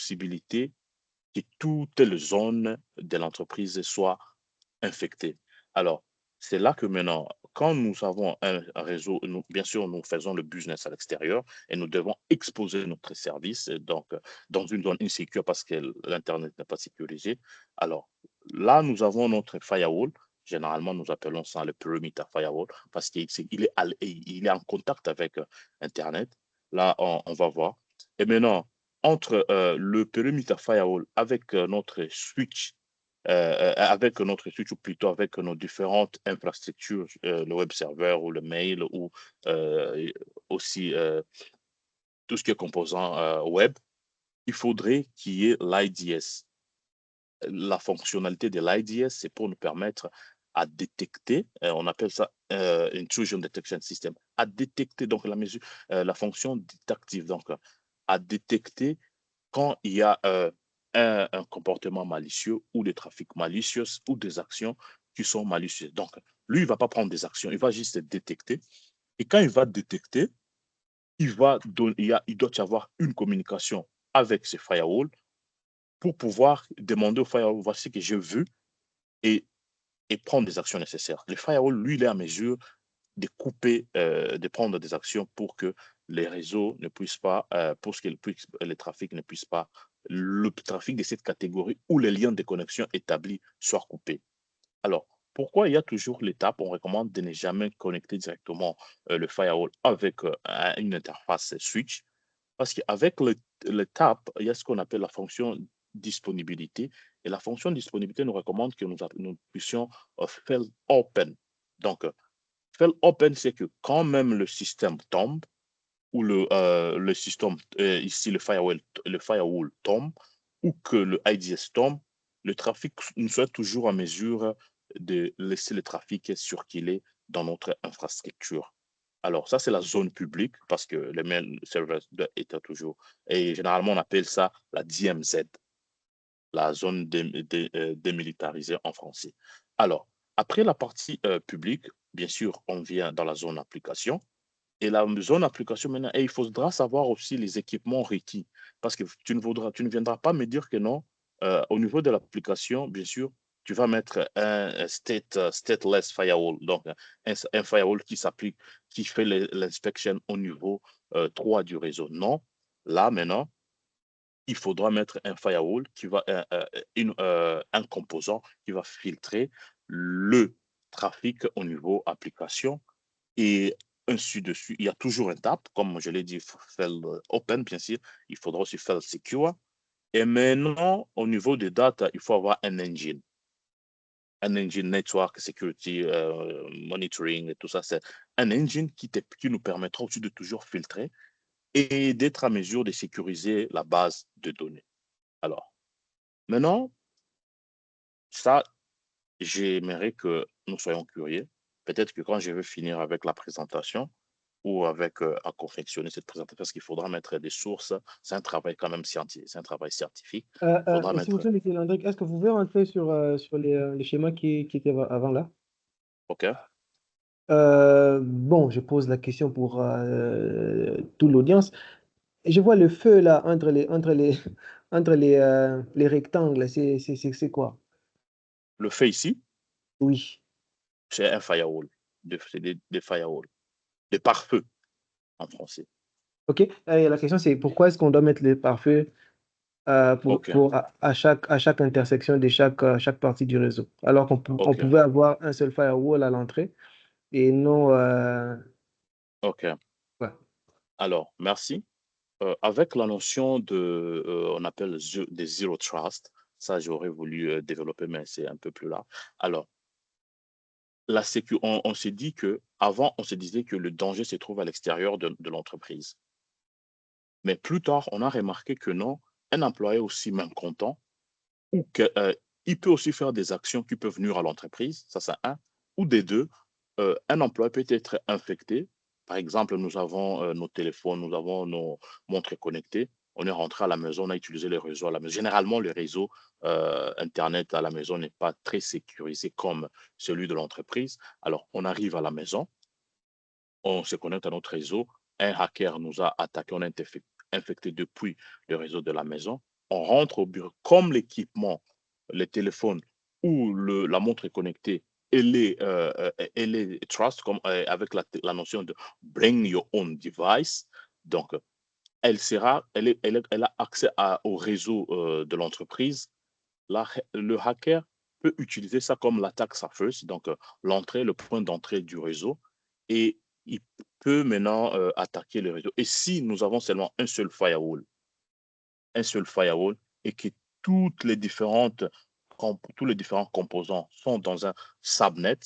possibilité que toutes les zones de l'entreprise soient infectées. Alors, c'est là que maintenant, quand nous avons un réseau, bien sûr, nous faisons le business à l'extérieur et nous devons exposer notre service donc, dans une zone insécure parce que l'Internet n'est pas sécurisé. Alors, là, nous avons notre firewall. Généralement, nous appelons ça le perimeter firewall parce qu'il est en contact avec Internet. Là, on va voir. Et maintenant, entre le perimeter firewall avec avec notre switch ou plutôt avec nos différentes infrastructures, le web server ou le mail ou euh, aussi tout ce qui est composant web, il faudrait qu'il y ait l'IDS. La fonctionnalité de l'IDS, c'est pour nous permettre à détecter, on appelle ça Intrusion Detection System, à détecter donc la fonction détective, donc à détecter quand il y a un comportement malicieux ou des trafics malicieux ou des actions qui sont malicieuses. Donc, lui, il ne va pas prendre des actions, il va juste détecter. Et quand il va détecter, il doit y avoir une communication avec ce firewall pour pouvoir demander au firewall, voici que j'ai vu, et, et prendre des actions nécessaires. Le firewall, lui, il est à mesure de couper, de prendre des actions pour que les réseaux ne puissent pas, pour que les trafics ne puissent pas, le trafic de cette catégorie ou les liens de connexion établis soient coupés. Alors, pourquoi il y a toujours l'étape, on recommande de ne jamais connecter directement le firewall avec une interface switch, parce qu'avec le tap, il y a ce qu'on appelle la fonction disponibilité. Et la fonction disponibilité nous recommande que nous puissions fail open. Donc, fail open, c'est que quand même le système tombe, ou le système, ici le firewall tombe, ou que le IDS tombe, le trafic nous soit toujours en mesure de laisser le trafic circuler dans notre infrastructure. Alors, ça, c'est la zone publique parce que le mail server est toujours. Et généralement, on appelle ça la DMZ, la zone démilitarisée en français. Alors, après la partie publique, bien sûr, on vient dans la zone application. Et la zone application maintenant, et il faudra savoir aussi les équipements requis. Parce que tu ne viendras pas me dire que non. Au niveau de l'application, bien sûr, tu vas mettre un stateless firewall, donc un firewall qui s'applique, qui fait l'inspection au niveau 3 du réseau. Non, là maintenant, il faudra mettre un firewall un composant qui va filtrer le trafic au niveau application et ainsi de suite. Il y a toujours un tap, comme je l'ai dit, fail open, bien sûr. Il faudra aussi fail secure. Et maintenant, au niveau des data, il faut avoir un engine network security monitoring et tout ça. C'est un engine qui nous permettra aussi de toujours filtrer et d'être à mesure de sécuriser la base de données. Alors, maintenant, ça, j'aimerais que nous soyons curieux. Peut-être que quand je vais finir avec la présentation ou avec à confectionner cette présentation, parce qu'il faudra mettre des sources, c'est un travail quand même scientifique, c'est un travail scientifique. Il faudra S'il vous mettre, plaît, monsieur Landry, est-ce que vous pouvez rentrer sur les schémas qui étaient avant là? OK? Bon, je pose la question pour toute l'audience. Je vois le feu là entre les rectangles. C'est quoi? Le fait ici, Oui. c'est un firewall, c'est des firewalls, des pare-feux en français. OK. Et la question, c'est pourquoi est-ce qu'on doit mettre les pare-feux OK, à chaque intersection de chaque partie du réseau, alors qu'on OK, pouvait avoir un seul firewall à l'entrée et non. OK. Ouais. Alors, merci. Avec la notion on appelle des zero trust, ça j'aurais voulu développer, mais c'est un peu plus là. Alors, on s'est dit que, avant, on se disait que le danger se trouve à l'extérieur de l'entreprise. Mais plus tard, on a remarqué que non, un employé aussi mécontent, ou que, il peut aussi faire des actions qui peuvent nuire à l'entreprise, ça c'est un, ou des deux, un employé peut être infecté. Par exemple, nous avons nos téléphones, nous avons nos montres connectées. On est rentré à la maison, on a utilisé les réseaux à la maison. Généralement, le réseau Internet à la maison n'est pas très sécurisé comme celui de l'entreprise. Alors, on arrive à la maison, on se connecte à notre réseau, un hacker nous a attaqué, on a été infecté depuis le réseau de la maison. on rentre au bureau, comme l'équipement, les téléphones ou la montre est connectée, elle est trust, comme, avec la notion de bring your own device. Donc, elle a accès au réseau de l'entreprise. Le hacker peut utiliser ça comme l'attaque surface, donc l'entrée, le point d'entrée du réseau, et il peut maintenant attaquer le réseau. Et si nous avons seulement un seul firewall, et que tous les différents composants sont dans un subnet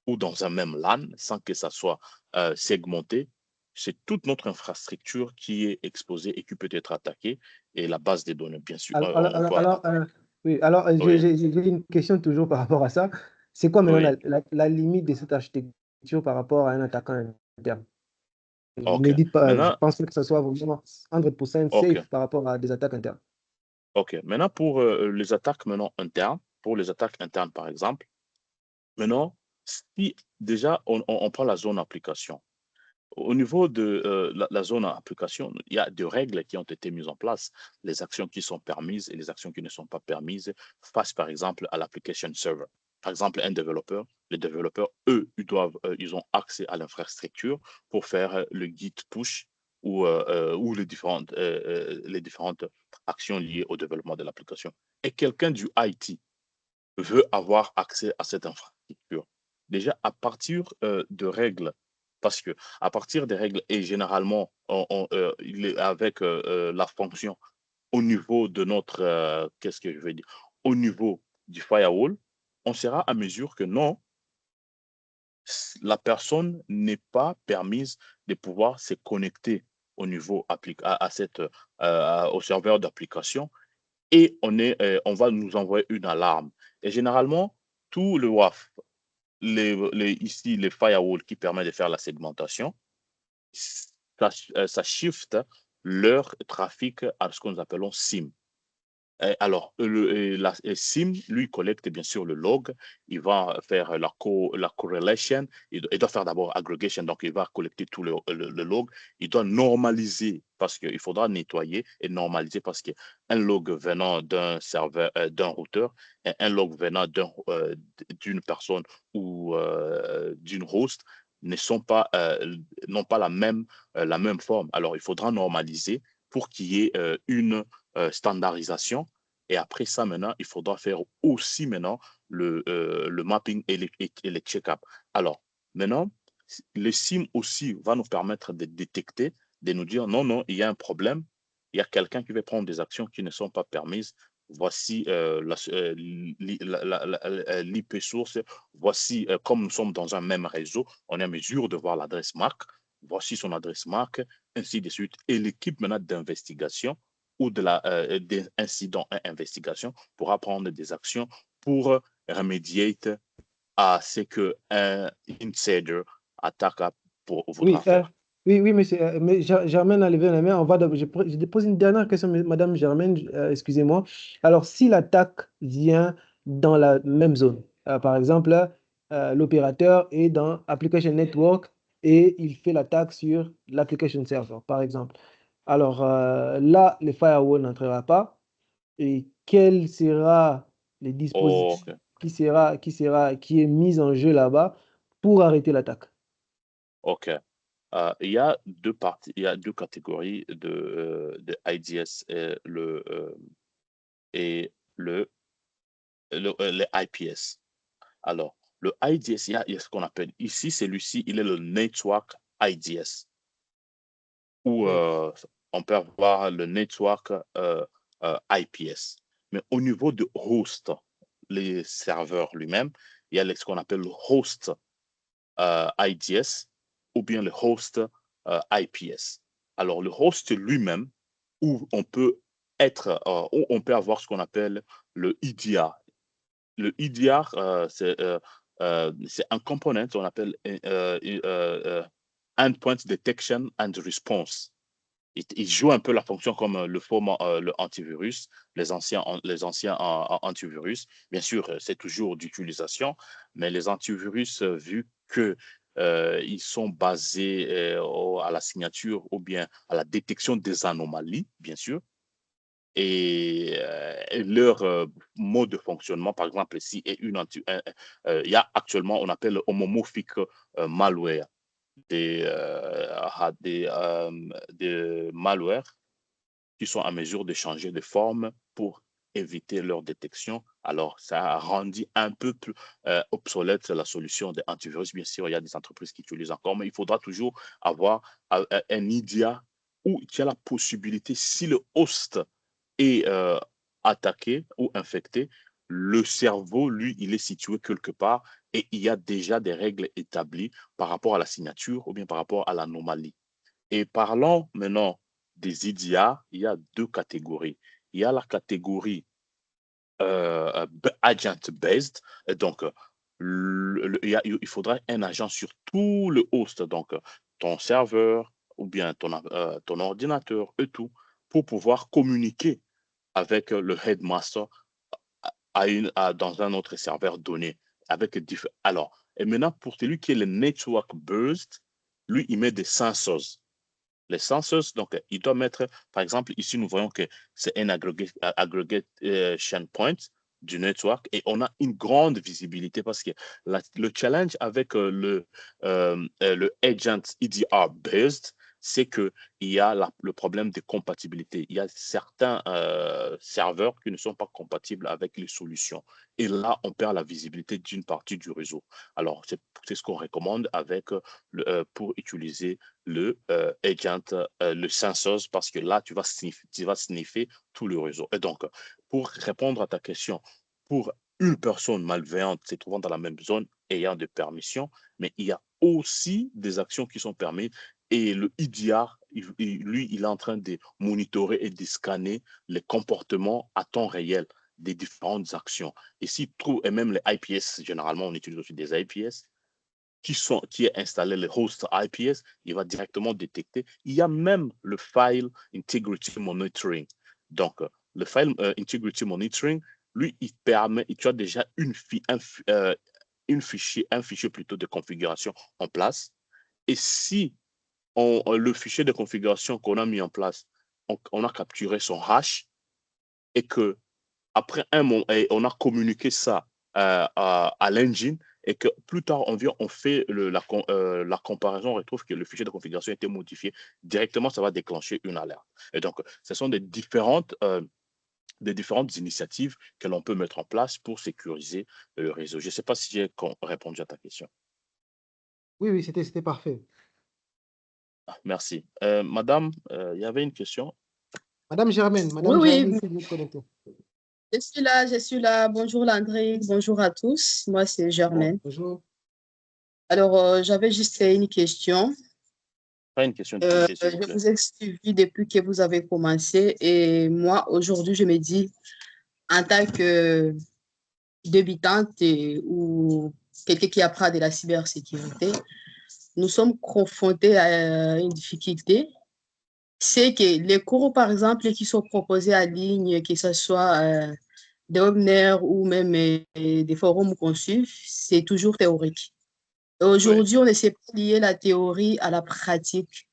ou dans un même LAN, sans que ça soit segmenté, c'est toute notre infrastructure qui est exposée et qui peut être attaquée, et la base des données, bien sûr. Alors, alors, On alors, peut alors, attaquer. oui, alors Oui, j'ai une question toujours par rapport à ça. C'est quoi maintenant oui, la limite de cette architecture par rapport à un attaquant interne? Je ok. ne dis pas, je Maintenant, pense pas que ce soit vraiment 100% ok, safe par rapport à des attaques internes. ok. Maintenant, pour les attaques maintenant internes, par exemple, maintenant, si déjà on prend la zone application. Au niveau de la zone application, il y a des règles qui ont été mises en place, les actions qui sont permises et les actions qui ne sont pas permises face, par exemple, à l'application server. Par exemple, les développeurs, eux, ils ont accès à l'infrastructure pour faire le git push ou les différentes actions liées au développement de l'application. Et quelqu'un du IT veut avoir accès à cette infrastructure. Déjà, à partir de règles, parce que à partir des règles, et généralement, avec la fonction au niveau de notre, qu'est-ce que je veux dire, au niveau du firewall, on sera à mesure que non, la personne n'est pas permise de pouvoir se connecter au niveau au serveur d'application, et on va nous envoyer une alarme. Et généralement, tout le WAF, ici, les firewalls qui permettent de faire la segmentation, ça shift leur trafic à ce que nous appelons SIM. Alors, SIM, lui, collecte bien sûr le log, il va faire la correlation, il doit faire d'abord aggregation, donc il va collecter tout le log, il doit normaliser, parce qu'il faudra nettoyer et normaliser, parce qu'un log venant d'un serveur, d'un routeur, et un log venant d'une personne ou d'une host ne sont pas, n'ont pas la même forme. Alors, il faudra normaliser pour qu'il y ait une standardisation. Et après ça, maintenant, il faudra faire aussi maintenant le mapping et les check-up. Alors, maintenant, le SIM aussi va nous permettre de détecter, de nous dire non, non, il y a un problème, il y a quelqu'un qui va prendre des actions qui ne sont pas permises. Voici l'IP source, voici, comme nous sommes dans un même réseau, on est en mesure de voir l'adresse MAC, voici son adresse MAC, ainsi de suite. Et l'équipe maintenant d'investigation ou des incidents et investigations pourra prendre des actions pour remédier à ce qu'un insider attaque voudra Oui, faire. oui, mais Germaine a levé la main. Je dépose une dernière question, Madame Germaine, excusez-moi. Alors, si l'attaque vient dans la même zone, par exemple, l'opérateur est dans Application Network et il fait l'attaque sur l'Application Server, par exemple. Alors, là, le firewall n'entrera pas. Et quel sera les dispositifs Ok, qui est mis en jeu là-bas pour arrêter l'attaque? ok. Il y a deux parties, il y a deux catégories de IDS et les IPS. Alors, le IDS, il y a ce qu'on appelle ici, celui-ci, il est le Network IDS, ou Oui. on peut avoir le Network IPS. Mais au niveau de host, les serveurs lui-même, il y a ce qu'on appelle le host IDS ou bien le host IPS. Alors, le host lui-même, où où on peut avoir ce qu'on appelle le EDR. Le EDR, c'est un component qu'on appelle Endpoint Detection and Response. Il joue un peu la fonction comme le antivirus, les anciens antivirus. Bien sûr, c'est toujours d'utilisation, mais les antivirus, vu que ils sont basés à la signature ou bien à la détection des anomalies, bien sûr, et leur mode de fonctionnement. Par exemple, si il y a actuellement, on appelle homomorphic malware, des malwares qui sont en mesure de changer de forme pour éviter leur détection. Alors, ça a rendu un peu plus obsolète la solution de antivirus. Bien sûr, il y a des entreprises qui utilisent encore, mais il faudra toujours avoir un IDIA où il y a la possibilité, si le host est attaqué ou infecté, le cerveau, lui, il est situé quelque part et il y a déjà des règles établies par rapport à la signature ou bien par rapport à l'anomalie. Et parlons maintenant des IDIA, il y a deux catégories. Il y a la catégorie agent-based, donc il faudra un agent sur tout le host, donc ton serveur ou bien ton ordinateur et tout, pour pouvoir communiquer avec le headmaster dans un autre serveur donné. Alors, et maintenant, pour celui qui est le network burst, lui, il met des sensors. Les sensors, donc, il doit mettre, par exemple, ici, nous voyons que c'est un aggregation point du network et on a une grande visibilité parce que le challenge avec le agent EDR based, c'est qu'il y a le problème de compatibilité. Il y a certains serveurs qui ne sont pas compatibles avec les solutions. Et là, on perd la visibilité d'une partie du réseau. Alors, c'est ce qu'on recommande pour utiliser le agent, le sensors, parce que là, tu vas sniffer tout le réseau. Et donc, pour répondre à ta question, pour une personne malveillante se trouvant dans la même zone, ayant des permissions, mais il y a aussi des actions qui sont permises et le IDR, lui, il est en train de monitorer et de scanner les comportements à temps réel des différentes actions. Et s'il trouve, et même les IPS, généralement, on utilise aussi des IPS, qui est installé le host IPS, il va directement détecter. Il y a même le file integrity monitoring. Donc, le file integrity monitoring, lui, il permet, tu as déjà un fichier plutôt de configuration en place. Et si le fichier de configuration qu'on a mis en place, on a capturé son hash et que après un moment, on a communiqué ça à l'engine et que plus tard, on fait la comparaison, on retrouve que le fichier de configuration a été modifié. Directement, ça va déclencher une alerte. Et donc, ce sont des différentes initiatives que l'on peut mettre en place pour sécuriser le réseau. Je ne sais pas si j'ai répondu à ta question. Oui, oui, c'était parfait. Merci. Madame, il y avait une question. Madame Oui, Germaine, oui, si vous êtes connectée. je suis là, je suis là. Bonjour Landry, bonjour à tous. Moi, c'est Germaine. Bonjour. Alors, j'avais juste une question. Pas une question d'utilité, s'il vous Je plaît. vous ai suivi depuis que vous avez commencé et moi, aujourd'hui, je me dis, en tant que débutante ou quelqu'un qui apprend de la cybersécurité, nous sommes confrontés à une difficulté. C'est que les cours, par exemple, qui sont proposés en ligne, que ce soit des webinaires ou même des forums qu'on suit, c'est toujours théorique. Et Oui, aujourd'hui, on essaie de lier la théorie à la pratique.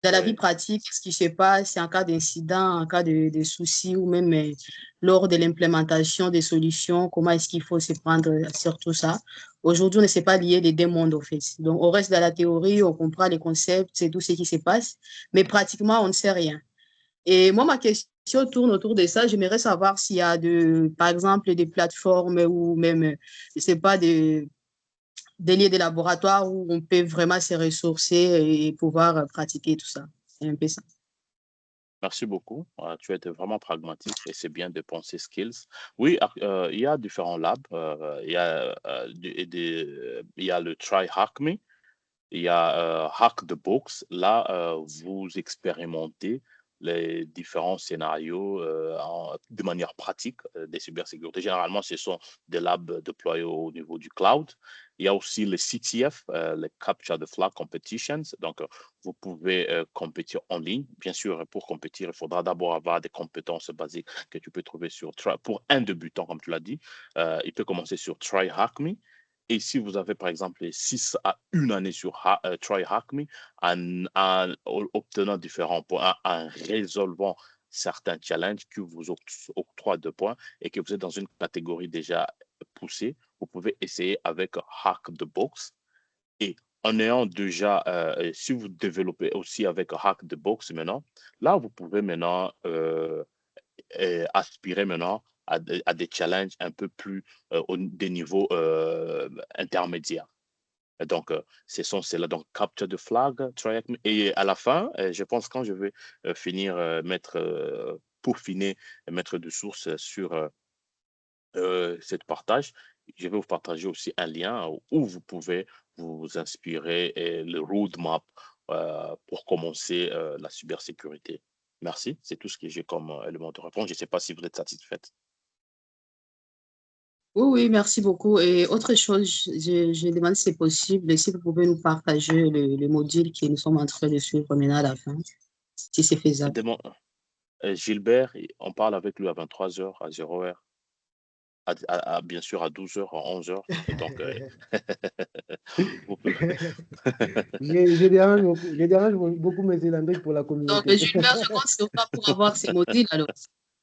Dans la vie oui, pratique, ce qui se passe, c'est en cas d'incident, en cas de soucis ou même lors de l'implémentation des solutions, comment est-ce qu'il faut se prendre sur tout ça. Aujourd'hui, on ne sait pas lier les deux mondes, en fait. Donc, on reste dans la théorie, on comprend les concepts, c'est tout ce qui se passe, mais pratiquement, on ne sait rien. Et moi, ma question tourne autour de ça. J'aimerais savoir s'il y a, par exemple, des plateformes ou même, je ne sais pas, des lieux de laboratoire où on peut vraiment se ressourcer et pouvoir pratiquer tout ça. C'est un peu ça. merci beaucoup. Tu as été vraiment pragmatique et c'est bien de penser skills. Oui, il y a différents labs. Il y a le Try Hack Me, il y a Hack the Box. Là, vous expérimentez les différents scénarios de manière pratique des cybersécurité. Généralement, ce sont des labs déployés au niveau du cloud. Il y a aussi le CTF, le Capture the Flag Competitions. Donc, vous pouvez compétir en ligne. Bien sûr, pour compétir, il faudra d'abord avoir des compétences basiques que tu peux trouver pour un débutant, comme tu l'as dit. Il peut commencer sur Try Hack Me. Et si vous avez, par exemple, 6 à 1 année sur Try Hack Me, en obtenant différents points, en résolvant certains challenges qui vous octroient 2 points et que vous êtes dans une catégorie déjà poussée, vous pouvez essayer avec Hack the Box. Et en ayant déjà, si vous développez aussi avec Hack the Box maintenant, là, vous pouvez maintenant aspirer maintenant à des challenges un peu plus des niveaux intermédiaires. Donc, c'est là, donc Capture the Flag, et à la fin, je pense quand je vais finir, peaufiner, mettre de source sur cette partage, je vais vous partager aussi un lien où vous pouvez vous inspirer et le roadmap pour commencer la cybersécurité. Merci, c'est tout ce que j'ai comme élément de réponse. Je ne sais pas si vous êtes satisfaite. Oui, oui, merci beaucoup. Et autre chose, je demande si c'est possible, si vous pouvez nous partager le module que nous sommes en train de suivre maintenant à la fin, si c'est faisable. Gilbert, on parle avec lui à 23h, à 0h, bien sûr à 12h, à 11h. Donc, vous pouvez... Je dérange beaucoup M. Landry pour la Donc, communauté. Gilbert, je compte sur toi pour avoir ces modules alors.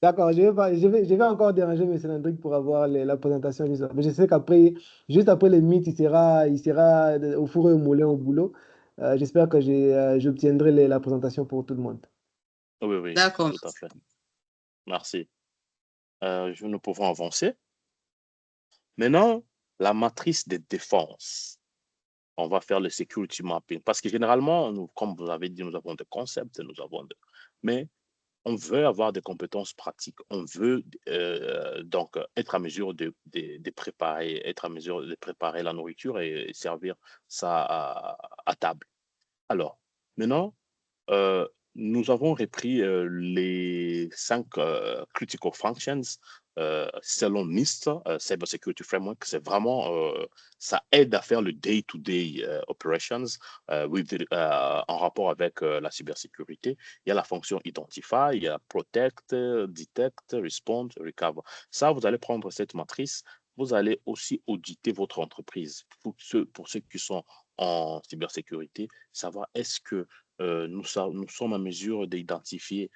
D'accord, je vais encore déranger M. Landry pour avoir la présentation du soir. Mais je sais qu'après, juste après les mythes, il sera au four et au moulin au boulot. J'espère que j'obtiendrai la présentation pour tout le monde. Oui, oui, D'accord. tout à fait. Merci. Nous pouvons avancer. Maintenant, la matrice de défense. On va faire le security mapping. Parce que généralement, nous, comme vous avez dit, nous avons des concepts, mais on veut avoir des compétences pratiques. On veut donc être à mesure de préparer, être à mesure de préparer la nourriture et servir ça à table. Alors, maintenant, nous avons repris les 5 critical functions selon NIST, Cyber Security Framework. C'est vraiment, ça aide à faire le day-to-day operations en rapport avec la cybersécurité. Il y a la fonction Identify, il y a Protect, Detect, Respond, Recover. Ça, vous allez prendre cette matrice. Vous allez aussi auditer votre entreprise. Pour ceux qui sont en cybersécurité, savoir est-ce que nous sommes en mesure d'identifier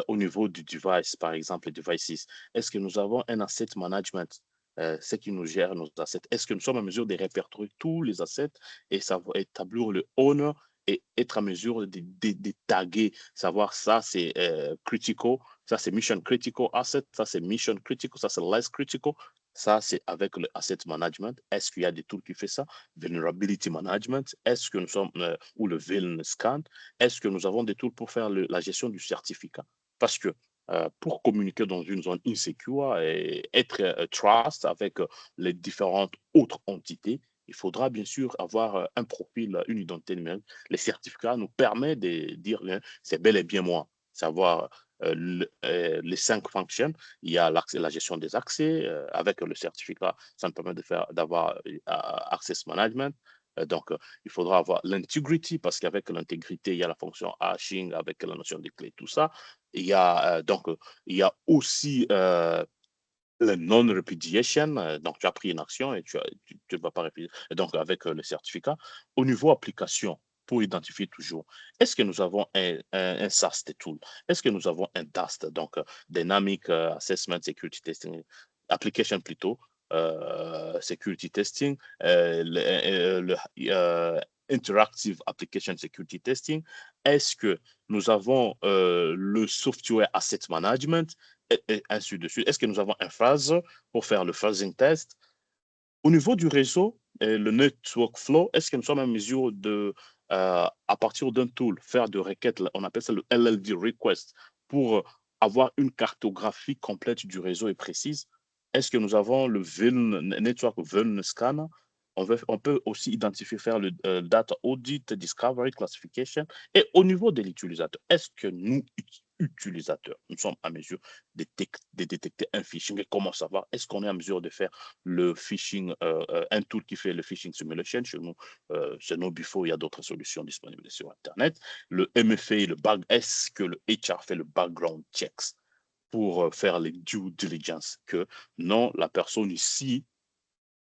au niveau du device, par exemple, les devices, est-ce que nous avons un asset management, ce qui nous gère nos assets? Est-ce que nous sommes en mesure de répertorier tous les assets et savoir établir le owner et être en mesure de taguer, savoir ça c'est critical, ça c'est mission critical asset, ça c'est mission critical, ça c'est less critical. Ça, c'est avec le asset management. Est-ce qu'il y a des tools qui font ça? Vulnerability management. Est-ce que nous sommes, ou le VILN scan? Est-ce que nous avons des tools pour faire la gestion du certificat? Parce que pour communiquer dans une zone insecure et être trust avec les différentes autres entités, il faudra bien sûr avoir un profil, une identité numérique. Les certificats nous permettent de dire c'est bel et bien moi, savoir les 5 fonctions. Il y a la gestion des accès. Avec le certificat, ça nous permet d'avoir access management. Donc, il faudra avoir l'integrity parce qu'avec l'intégrité, il y a la fonction hashing avec la notion des clés, tout ça. Il y a il y a aussi le non-repudiation. Donc, tu as pris une action et tu ne vas pas répudier. Donc, avec le certificat, au niveau application, pour identifier toujours, est-ce que nous avons un SAST tool? Est-ce que nous avons un DAST, donc Dynamic Assessment Security Testing Application plutôt, Security Testing, Interactive Application Security Testing? Est-ce que nous avons le Software Asset Management? Et ainsi de suite. Est-ce que nous avons un phase pour faire le phasing test? Au niveau du réseau, le network flow, est-ce que nous sommes en mesure de, à partir d'un tool, faire de requêtes, on appelle ça le LLD request, pour avoir une cartographie complète du réseau et précise? Est-ce que nous avons le network vuln scanner? On peut aussi identifier, faire le data audit, discovery, classification. Et au niveau de l'utilisateur, est-ce que nous, utilisateurs, nous sommes en mesure de détecter un phishing? Et comment savoir? Est-ce qu'on est en mesure de faire le phishing, un tool qui fait le phishing simulation chez nous, chez nos Bifo, il y a d'autres solutions disponibles sur Internet. Le MFA, est-ce que le HR fait le background checks pour faire les due diligence que non, la personne ici,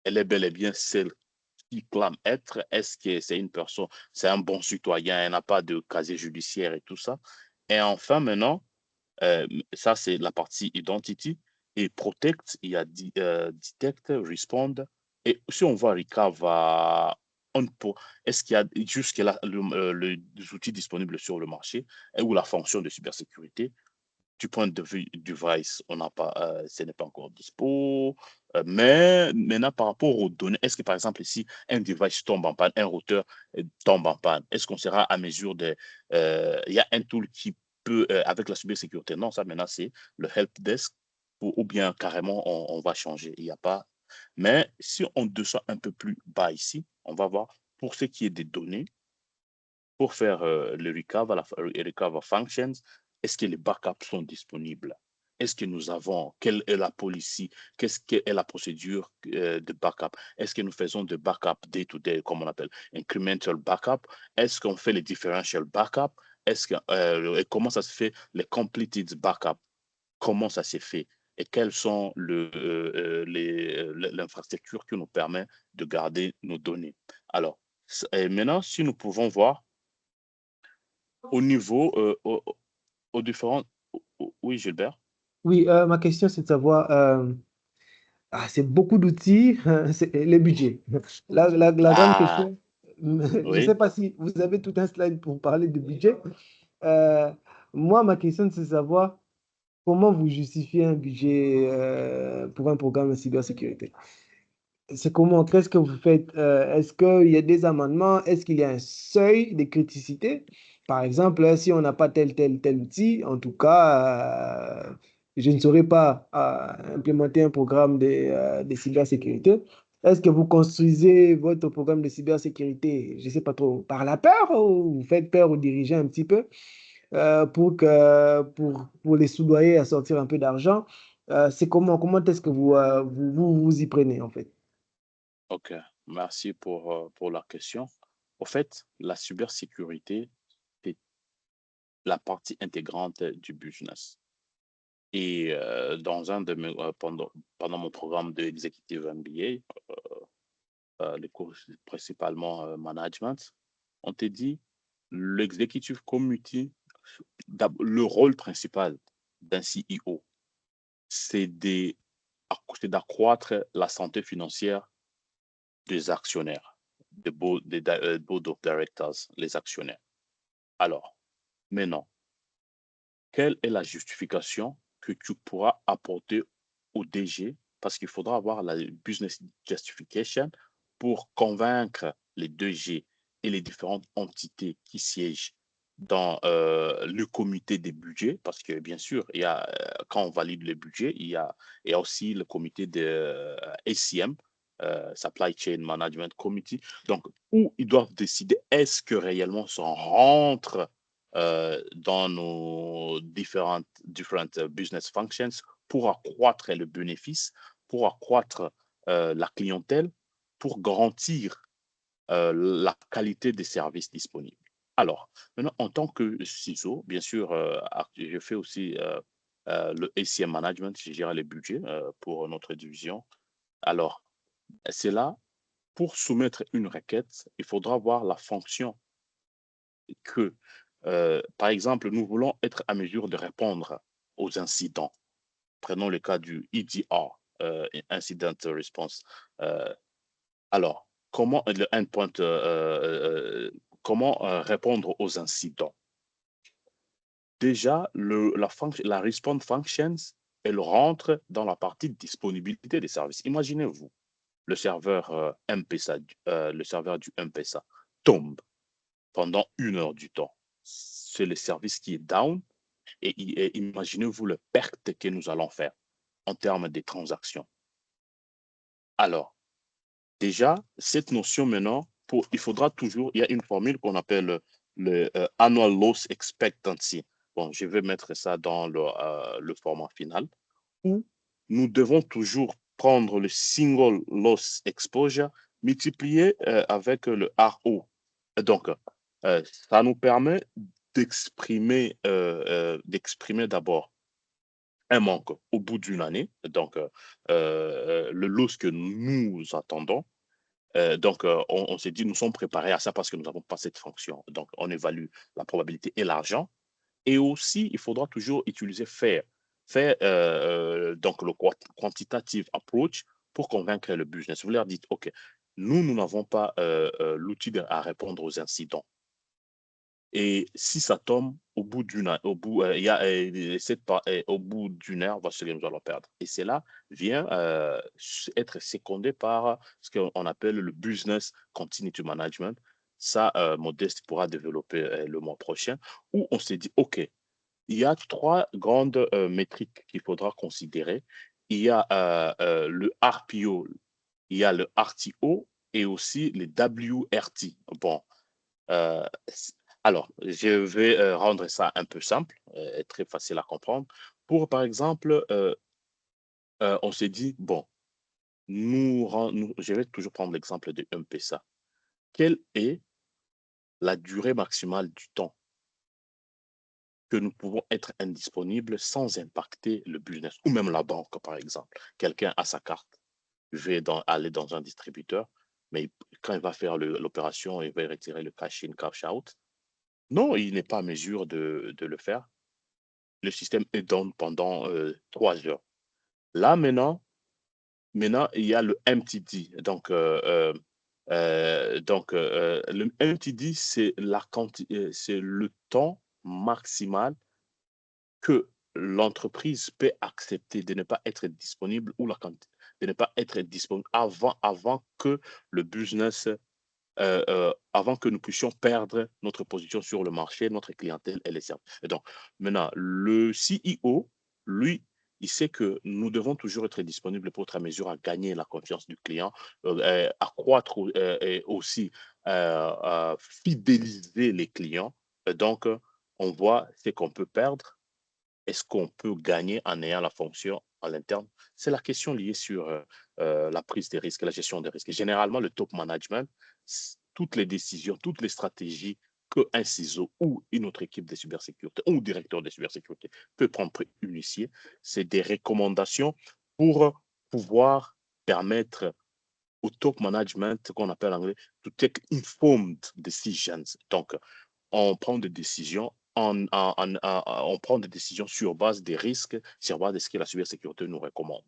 elle est bel et bien celle qui clame être? Est-ce que c'est une personne, c'est un bon citoyen, elle n'a pas de casier judiciaire et tout ça? Et enfin, maintenant, Ça, c'est la partie identity. Et protect, il y a detect, respond. Et si on voit recover, est-ce qu'il y a jusque-là les outils disponibles sur le marché ou la fonction de cybersécurité? Du point de vue device, on n'a pas, ce n'est pas encore dispo. Mais maintenant, par rapport aux données, est-ce que par exemple, si un device tombe en panne, un routeur tombe en panne, est-ce qu'on sera à mesure de. Il y a un tool qui peut, avec la cybersécurité, non, ça maintenant, c'est le help desk, ou bien carrément, on va changer. Il n'y a pas. Mais si on descend un peu plus bas ici, on va voir pour ce qui est des données, pour faire le recover functions, est-ce que les backups sont disponibles? Est-ce que nous avons, quelle est la policy? Qu'est-ce qu'est la procédure de backup? Est-ce que nous faisons de backup day-to-day, comme on appelle, incremental backup? Est-ce qu'on fait les differential backup? Est-ce que, et comment ça se fait, les completed backup? Comment ça s'est fait? Et quelles sont l'infrastructure qui nous permet de garder nos données? Alors, et maintenant, si nous pouvons voir au niveau, aux différents. Oui, Gilbert. Oui, ma question, c'est de savoir, c'est beaucoup d'outils, c'est les budgets. La grande Ah, question, je ne sais oui, pas si vous avez tout un slide pour parler de budget. Euh, Moi, ma question, c'est de savoir comment vous justifiez un budget pour un programme de cybersécurité. C'est comment? Qu'est-ce que vous faites? Est-ce qu'il y a des amendements? Est-ce qu'il y a un seuil de criticité? Par exemple, si on n'a pas tel outil, en tout cas, je ne saurais pas implémenter un programme de cybersécurité. Est-ce que vous construisez votre programme de cybersécurité, je ne sais pas trop, par la peur ou vous faites peur aux dirigeants un petit peu pour les soudoyer à sortir un peu d'argent? C'est comment est-ce que vous y prenez en fait? ok. Merci pour la question. Au fait, la cybersécurité est la partie intégrante du business. Et dans un de mes, pendant mon programme de Executive MBA, les cours principalement management, on te dit l'executive committee, le rôle principal d'un CEO, c'est d'accroître la santé financière des actionnaires, des board of directors, les actionnaires. Alors, maintenant, quelle est la justification que tu pourras apporter au DG? Parce qu'il faudra avoir la business justification pour convaincre les DG et les différentes entités qui siègent dans le comité des budgets, parce que bien sûr, quand on valide le budget, il y a aussi le comité de SCM, Supply Chain Management Committee, donc où ils doivent décider est-ce que réellement ça rentre dans nos différentes business functions pour accroître le bénéfice, pour accroître la clientèle, pour garantir la qualité des services disponibles. Alors, maintenant, en tant que CISO, bien sûr, je fais aussi le ACM Management, je gère les budgets pour notre division. Alors, c'est là, pour soumettre une requête, il faudra voir la fonction que, par exemple, nous voulons être à mesure de répondre aux incidents. Prenons le cas du EDR, Incident Response. Euh, alors, comment le endpoint, comment répondre aux incidents? Déjà, la response functions, elle rentre dans la partie disponibilité des services. Imaginez-vous, le serveur le serveur du M-Pesa tombe pendant 1 heure du temps. C'est le service qui est down et imaginez-vous le perte que nous allons faire en termes de transactions. Alors, déjà, cette notion maintenant, il faudra toujours, il y a une formule qu'on appelle le annual loss expectancy. Bon, je vais mettre ça dans le format final, où nous devons toujours prendre le single loss exposure multiplié avec le RO. Donc, ça nous permet d'exprimer d'abord un manque au bout d'une année, donc le loss que nous attendons. Donc, on s'est dit, nous sommes préparés à ça parce que nous n'avons pas cette fonction. Donc, on évalue la probabilité et l'argent. Et aussi, il faudra toujours utiliser FAIR, donc le quantitative approach pour convaincre le business. Vous leur dites, OK, nous n'avons pas l'outil à répondre aux incidents. Et si ça tombe au bout d'une heure, au bout, au bout d'une heure, voici ce que nous allons perdre. Et cela vient être secondé par ce qu'on appelle le business continuity management. Ça, Modeste pourra développer le mois prochain, où on s'est dit, OK, il y a trois grandes métriques qu'il faudra considérer. Il y a le RPO, il y a le RTO et aussi les WRT. Bon, euh, alors, je vais rendre ça un peu simple, très facile à comprendre. Pour, par exemple, on s'est dit, bon, je vais toujours prendre l'exemple de M-Pesa. Quelle est la durée maximale du temps que nous pouvons être indisponibles sans impacter le business ou même la banque, par exemple? Quelqu'un a sa carte, aller dans un distributeur, mais quand il va faire l'opération, il va retirer le cash in, cash out. Non, il n'est pas à mesure de le faire. Le système est down pendant 3 heures. Là, maintenant, il y a le MTD. Le MTD, c'est le temps maximal que l'entreprise peut accepter de ne pas être disponible ou de ne pas être disponible avant que le business avant que nous puissions perdre notre position sur le marché, notre clientèle et les services. Et donc, maintenant, le CEO, lui, il sait que nous devons toujours être disponibles pour être à mesure à gagner la confiance du client, accroître et aussi fidéliser les clients. Et donc, on voit ce qu'on peut perdre. Est-ce qu'on peut gagner en ayant la fonction à l'interne? C'est la question liée sur la prise des risques, la gestion des risques. Généralement, le top management, toutes les décisions, toutes les stratégies qu'un CISO ou une autre équipe de cybersécurité ou directeur de cybersécurité peut prendre pour initier, c'est des recommandations pour pouvoir permettre au top management, qu'on appelle en anglais, to take informed decisions. Donc, on prend des décisions on prend des décisions sur base des risques, sur base de ce que la cybersécurité nous recommande.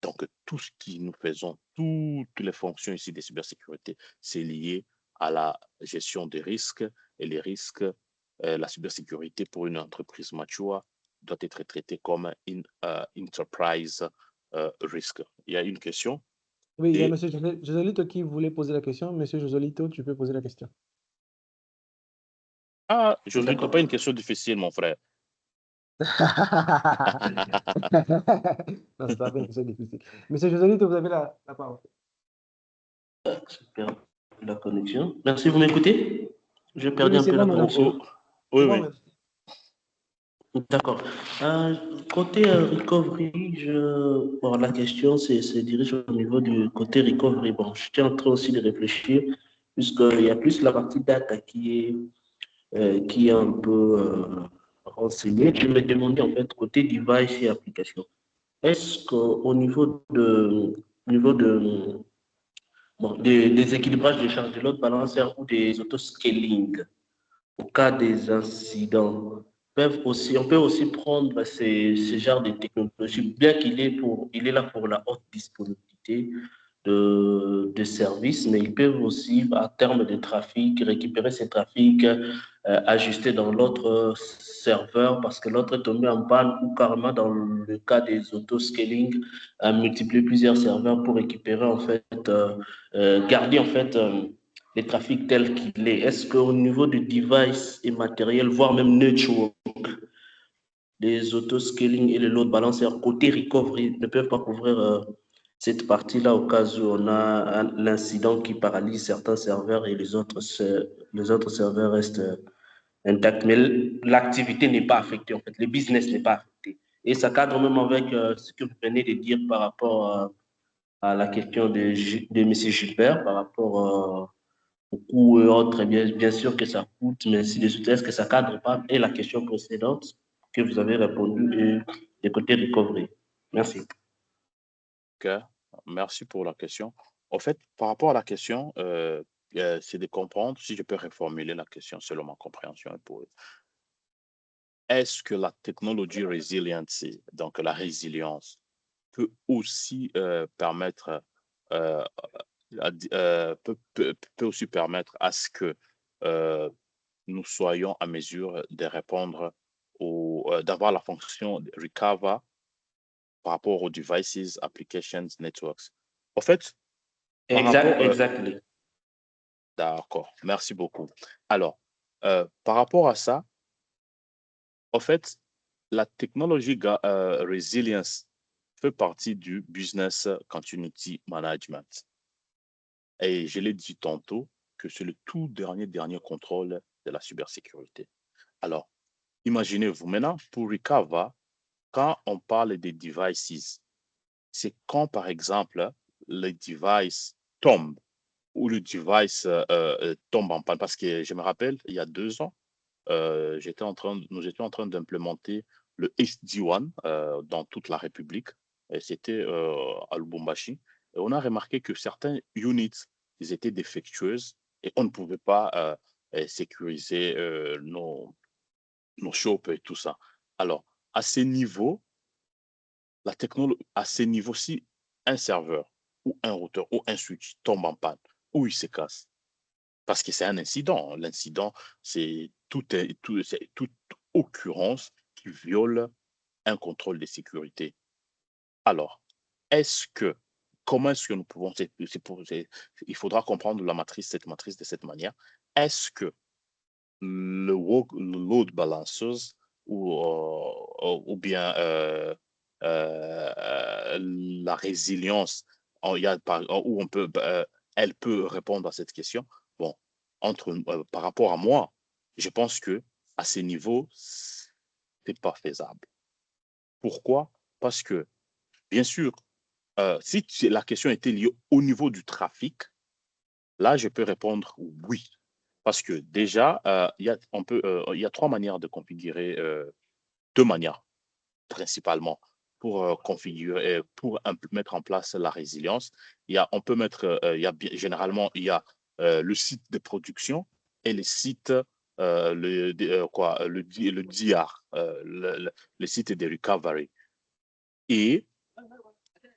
Donc, tout ce que nous faisons, toutes les fonctions ici de cybersécurité, c'est lié à la gestion des risques. Et les risques, la cybersécurité pour une entreprise mature doit être traitée comme une enterprise risk. Il y a une question. Oui, il y a Et, M. Josolito qui voulait poser la question. Monsieur Josolito, tu peux poser la question. je ne dis pas une question difficile, mon frère. Non, c'est pas une question difficile. Monsieur Josolito, vous avez la parole. Super, la connexion. Merci, vous m'écoutez? Je Oui, perdais oui, un c'est peu la bon, madame. connexion. Oui, C'est bon, oui. madame. D'accord. Côté recovery, bon, la question se dirige au niveau du côté recovery. Bon, j'étais en train aussi de réfléchir, puisqu'il y a plus la partie data qui est un peu renseignée. Je me demandais en fait, côté device et application, est-ce qu'au niveau de bon, des équilibrages de charge de load balanceur ou des autoscaling, au cas des incidents, on peut aussi prendre ce genre de technologie, bien il est là pour la haute disponibilité de services, mais ils peuvent aussi, à terme de trafic, récupérer ces trafics, ajuster dans l'autre serveur parce que l'autre est tombé en panne ou carrément dans le cas des autoscaling, multiplier plusieurs serveurs pour récupérer en fait, garder en fait les trafics tels qu'il est. Est-ce qu'au niveau du device et matériel, voire même network, les autoscaling et les load balancers côté recovery ne peuvent pas couvrir cette partie-là au cas où on a l'incident qui paralyse certains serveurs et les autres serveurs restent intacts. Mais l'activité n'est pas affectée, en fait, le business n'est pas affecté. Et ça cadre même avec ce que vous venez de dire par rapport à la question de M. Gilbert, par rapport au coût et autres. Bien sûr que ça coûte, mais si est-ce que ça cadre pas? Et la question précédente que vous avez répondu du côté recovery. Merci. Ok, merci pour la question. En fait, par rapport à la question, c'est de comprendre, si je peux reformuler la question selon ma compréhension. est-ce que la technologie resiliency, donc la résilience, peut aussi permettre peut aussi permettre à ce que nous soyons à mesure de répondre d'avoir la fonction de recover par rapport aux devices, applications, networks. En fait, Exactly. D'accord, merci beaucoup. Alors, par rapport à ça, en fait, la technologie resilience fait partie du business continuity management. Et je l'ai dit tantôt que c'est le tout dernier contrôle de la cybersécurité. Alors, imaginez-vous maintenant, pour recover, quand on parle des devices, c'est quand, par exemple, le device tombe ou le device tombe en panne. Parce que je me rappelle, il y a 2 ans, nous étions en train d'implémenter le SD-WAN dans toute la République. C'était à Lubumbashi. Et on a remarqué que certains units, ils étaient défectueuses et on ne pouvait pas sécuriser nos shops et tout ça. Alors, à ces niveaux, la technologie, à ces niveaux, si un serveur ou un routeur ou un switch tombe en panne ou il se casse, parce que c'est un incident. L'incident, c'est toute occurrence qui viole un contrôle de sécurité. Alors, comment est-ce que nous pouvons, il faudra comprendre cette matrice de cette manière. Est-ce que le load balancers ou bien la résilience, où elle peut répondre à cette question. Bon, par rapport à moi, je pense que à ces niveaux, c'est pas faisable. Pourquoi? Parce que, bien sûr, si la question était liée au niveau du trafic, là, je peux répondre oui. Parce que déjà, il y a 3 manières de configurer, 2 manières principalement pour configurer, pour mettre en place la résilience. On peut mettre, généralement, il y a le site de production et le site, le DR, le site de recovery. Et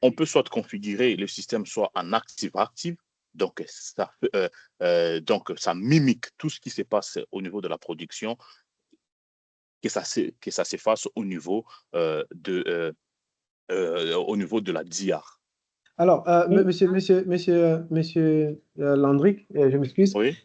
on peut soit configurer le système soit en active-active, donc ça mimique tout ce qui se passe au niveau de la production, que ça s'efface au niveau au niveau de la DR. Alors, monsieur Landric, je m'excuse. Oui,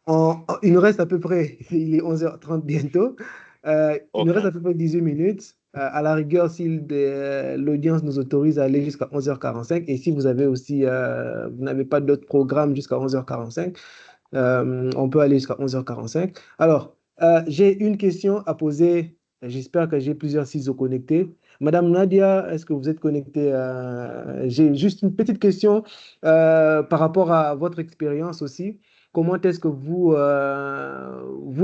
Il nous reste à peu près, il est 11h30 bientôt, il nous reste à peu près 18 minutes. À la rigueur, si l'audience nous autorise à aller jusqu'à 11h45, et si vous avez aussi, vous n'avez pas d'autres programmes jusqu'à 11h45, on peut aller jusqu'à 11h45. Alors, j'ai une question à poser. J'espère que j'ai plusieurs ciseaux connectés. Madame Nadia, est-ce que vous êtes connectée? J'ai juste une petite question par rapport à votre expérience aussi. Comment est-ce que vous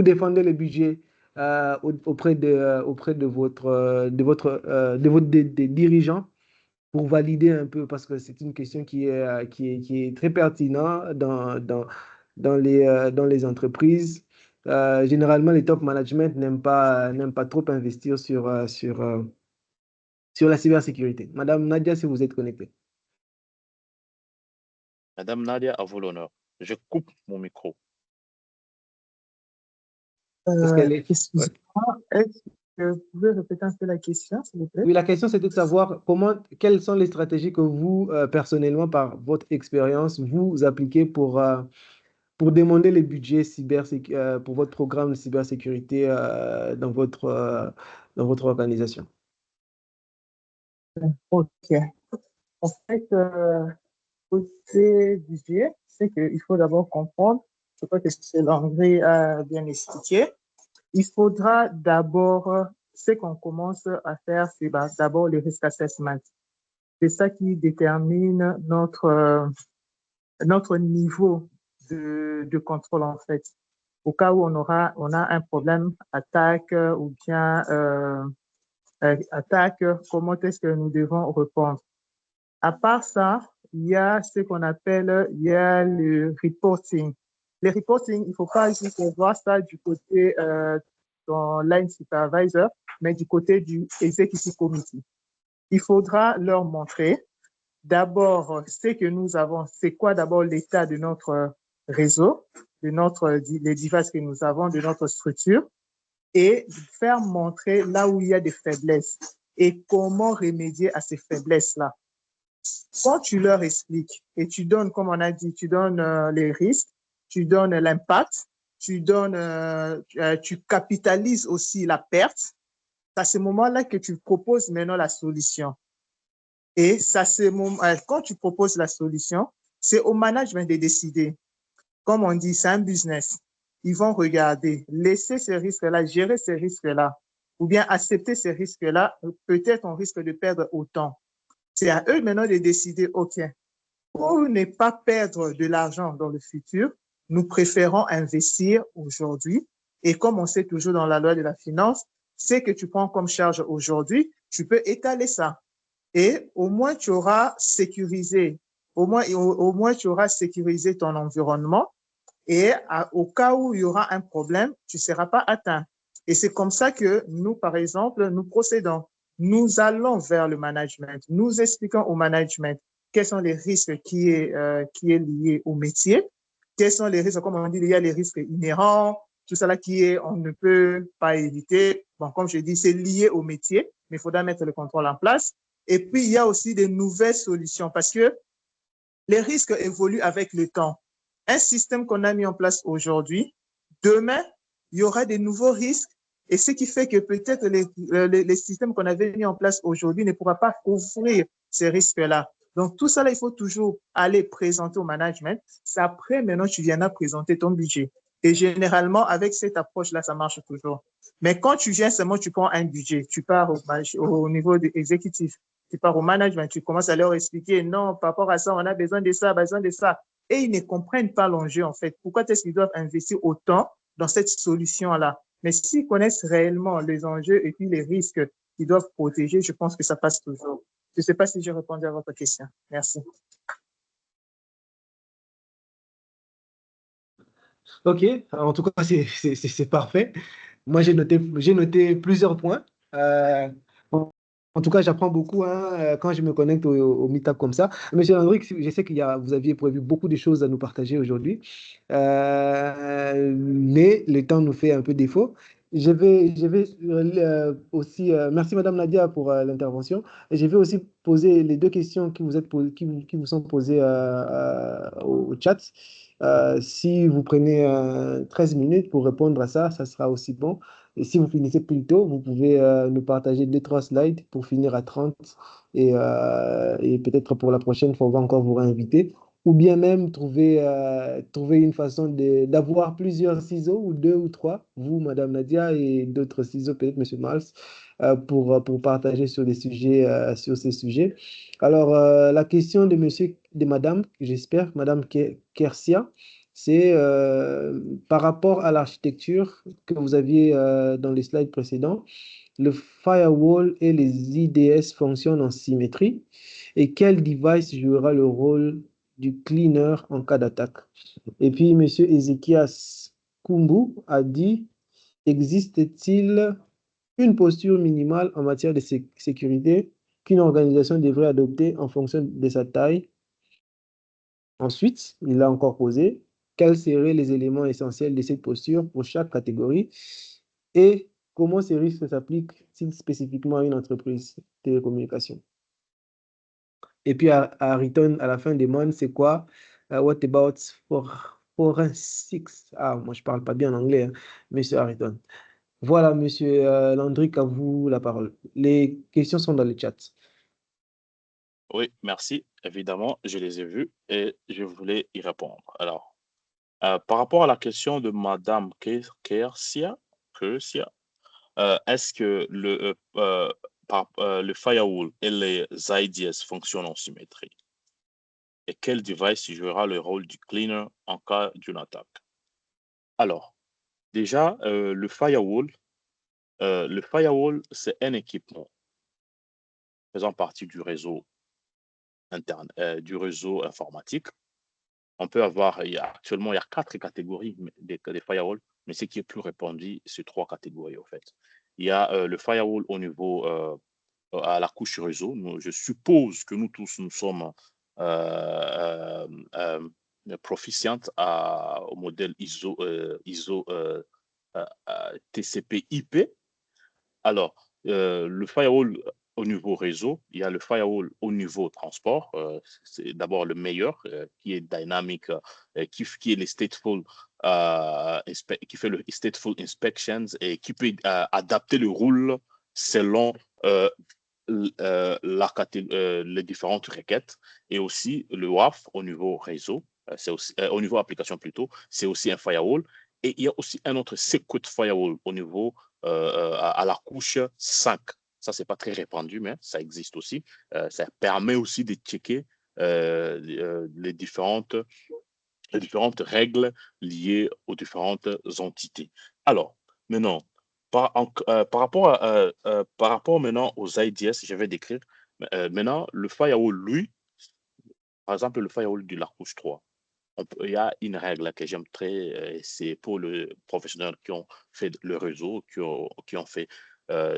défendez le budget auprès des dirigeants pour valider un peu, parce que c'est une question qui est très pertinente dans les entreprises. Généralement, les top management n'aiment pas trop investir sur la cybersécurité. Madame Nadia, si vous êtes connectée. Madame Nadia, à vous l'honneur. Je coupe mon micro. Excusez-moi, est-ce que vous pouvez répéter un peu la question, s'il vous plaît? Oui, la question, c'était de savoir quelles sont les stratégies que vous, personnellement, par votre expérience, vous appliquez pour demander les budgets pour votre programme de cybersécurité dans votre organisation. Ok. En fait, côté budget, c'est qu'il faut d'abord comprendre, je crois que c'est Landry a bien expliqué, il faudra d'abord, ce qu'on commence à faire, c'est d'abord le risk assessment. C'est ça qui détermine notre niveau de contrôle, en fait. Au cas où on a un problème, attaque ou bien attaque, comment est-ce que nous devons répondre? À part ça, il y a ce qu'on appelle, il y a le reporting. Les reporting, il ne faut pas juste voir ça du côté dans Line Supervisor, mais du côté du Executive Committee. Il faudra leur montrer d'abord ce que nous avons, c'est quoi d'abord l'état de notre réseau, les devices que nous avons, de notre structure, et faire montrer là où il y a des faiblesses et comment remédier à ces faiblesses-là. Quand tu leur expliques et tu donnes, comme on a dit, tu donnes les risques, tu donnes l'impact, tu capitalises aussi la perte, c'est à ce moment-là que tu proposes maintenant la solution. Et quand tu proposes la solution, c'est au management de décider. Comme on dit, c'est un business. Ils vont regarder, laisser ces risques-là, gérer ces risques-là, ou bien accepter ces risques-là. Peut-être on risque de perdre autant. C'est à eux maintenant de décider, OK, pour ne pas perdre de l'argent dans le futur, nous préférons investir aujourd'hui. Et comme on sait toujours dans la loi de la finance, c'est que tu prends comme charge aujourd'hui, tu peux étaler ça. Et au moins, tu auras sécurisé, au moins, tu auras sécurisé ton environnement. Et au cas où il y aura un problème, tu ne seras pas atteint. Et c'est comme ça que nous, par exemple, nous procédons. Nous allons vers le management. Nous expliquons au management quels sont les risques qui est lié au métier. Quels sont les risques, comme on dit, il y a les risques inhérents, tout ça là on ne peut pas éviter. Bon, comme je dis, c'est lié au métier, mais il faudra mettre le contrôle en place. Et puis, il y a aussi des nouvelles solutions parce que les risques évoluent avec le temps. Un système qu'on a mis en place aujourd'hui, demain, il y aura des nouveaux risques. Et ce qui fait que peut-être les systèmes qu'on avait mis en place aujourd'hui ne pourra pas couvrir ces risques-là. Donc, tout ça, là, il faut toujours aller présenter au management. C'est après, maintenant, tu viendras présenter ton budget. Et généralement, avec cette approche-là, ça marche toujours. Mais quand tu viens seulement, tu prends un budget, tu pars au niveau de exécutif, tu pars au management, tu commences à leur expliquer, non, par rapport à ça, on a besoin de ça, besoin de ça. Et ils ne comprennent pas l'enjeu, en fait. Pourquoi est-ce qu'ils doivent investir autant dans cette solution-là? Mais s'ils connaissent réellement les enjeux et puis les risques qu'ils doivent protéger, je pense que ça passe toujours. Je ne sais pas si j'ai répondu à votre question. Merci. Ok, en tout cas, c'est parfait. Moi, j'ai noté plusieurs points. Euh, en en tout cas, j'apprends beaucoup hein, quand je me connecte au meet-up comme ça. Monsieur Landry, je sais vous aviez prévu beaucoup de choses à nous partager aujourd'hui, mais le temps nous fait un peu défaut. Je vais aussi, merci Madame Nadia pour l'intervention. Et je vais aussi poser les deux questions qui vous sont posées au chat. Si vous prenez 13 minutes pour répondre à ça, ça sera aussi bon. Et si vous finissez plus tôt, vous pouvez nous partager 2-3 slides pour finir à 30 et peut-être pour la prochaine fois, on va encore vous réinviter. Ou bien même trouver une façon d'avoir plusieurs ciseaux, ou deux ou trois, vous, Madame Nadia, et d'autres ciseaux, peut-être Monsieur Miles, pour partager sur sur ces sujets. Alors, la question de monsieur, de madame, j'espère, madame Kersia, c'est par rapport à l'architecture que vous aviez dans les slides précédents, le firewall et les IDS fonctionnent en symétrie. Et quel device jouera le rôle du cleaner en cas d'attaque? Et puis, monsieur Ezekias Kumbu a dit, existe-t-il une posture minimale en matière de sécurité qu'une organisation devrait adopter en fonction de sa taille? Ensuite, il a encore posé quels seraient les éléments essentiels de cette posture pour chaque catégorie et comment ces risques s'appliquent-ils spécifiquement à une entreprise de télécommunication. Et puis, Harrington, à la fin, demande c'est quoi? What about forensics? Ah, moi, je ne parle pas bien anglais, hein, monsieur Harrington. Voilà, monsieur Landrick, à vous la parole. Les questions sont dans le chat. Oui, merci. Évidemment, je les ai vus et je voulais y répondre. Alors, par rapport à la question de Madame Kersia, est-ce que le firewall et les IDS fonctionnent en symétrie? Et quel device jouera le rôle du cleaner en cas d'une attaque? Alors, déjà, le firewall, c'est un équipement faisant partie du réseau interne, du réseau informatique On peut avoir, actuellement, il y a 4 catégories des firewalls, mais ce qui est plus répandu, c'est 3 catégories, en fait. Il y a le firewall au niveau à la couche réseau. Je suppose que nous tous, nous sommes proficients au modèle ISO TCP/IP. Alors, le firewall au niveau réseau, il y a le firewall au niveau transport. C'est d'abord le meilleur, qui est dynamique, qui est les stateful, qui fait le stateful inspections et qui peut adapter le rôle selon les différentes requêtes. Et aussi le WAF au niveau réseau, c'est aussi au niveau application plutôt, c'est aussi un firewall. Et il y a aussi un autre secret firewall au niveau à la couche 5. Ça, c'est pas très répandu, mais ça existe aussi. Ça permet aussi de checker les différentes règles liées aux différentes entités. Alors, maintenant, par rapport maintenant aux IDS, je vais décrire maintenant le firewall, lui, par exemple, le firewall de la couche 3. Il y a une règle que j'aime très, c'est pour les professionnels qui ont fait le réseau, qui ont fait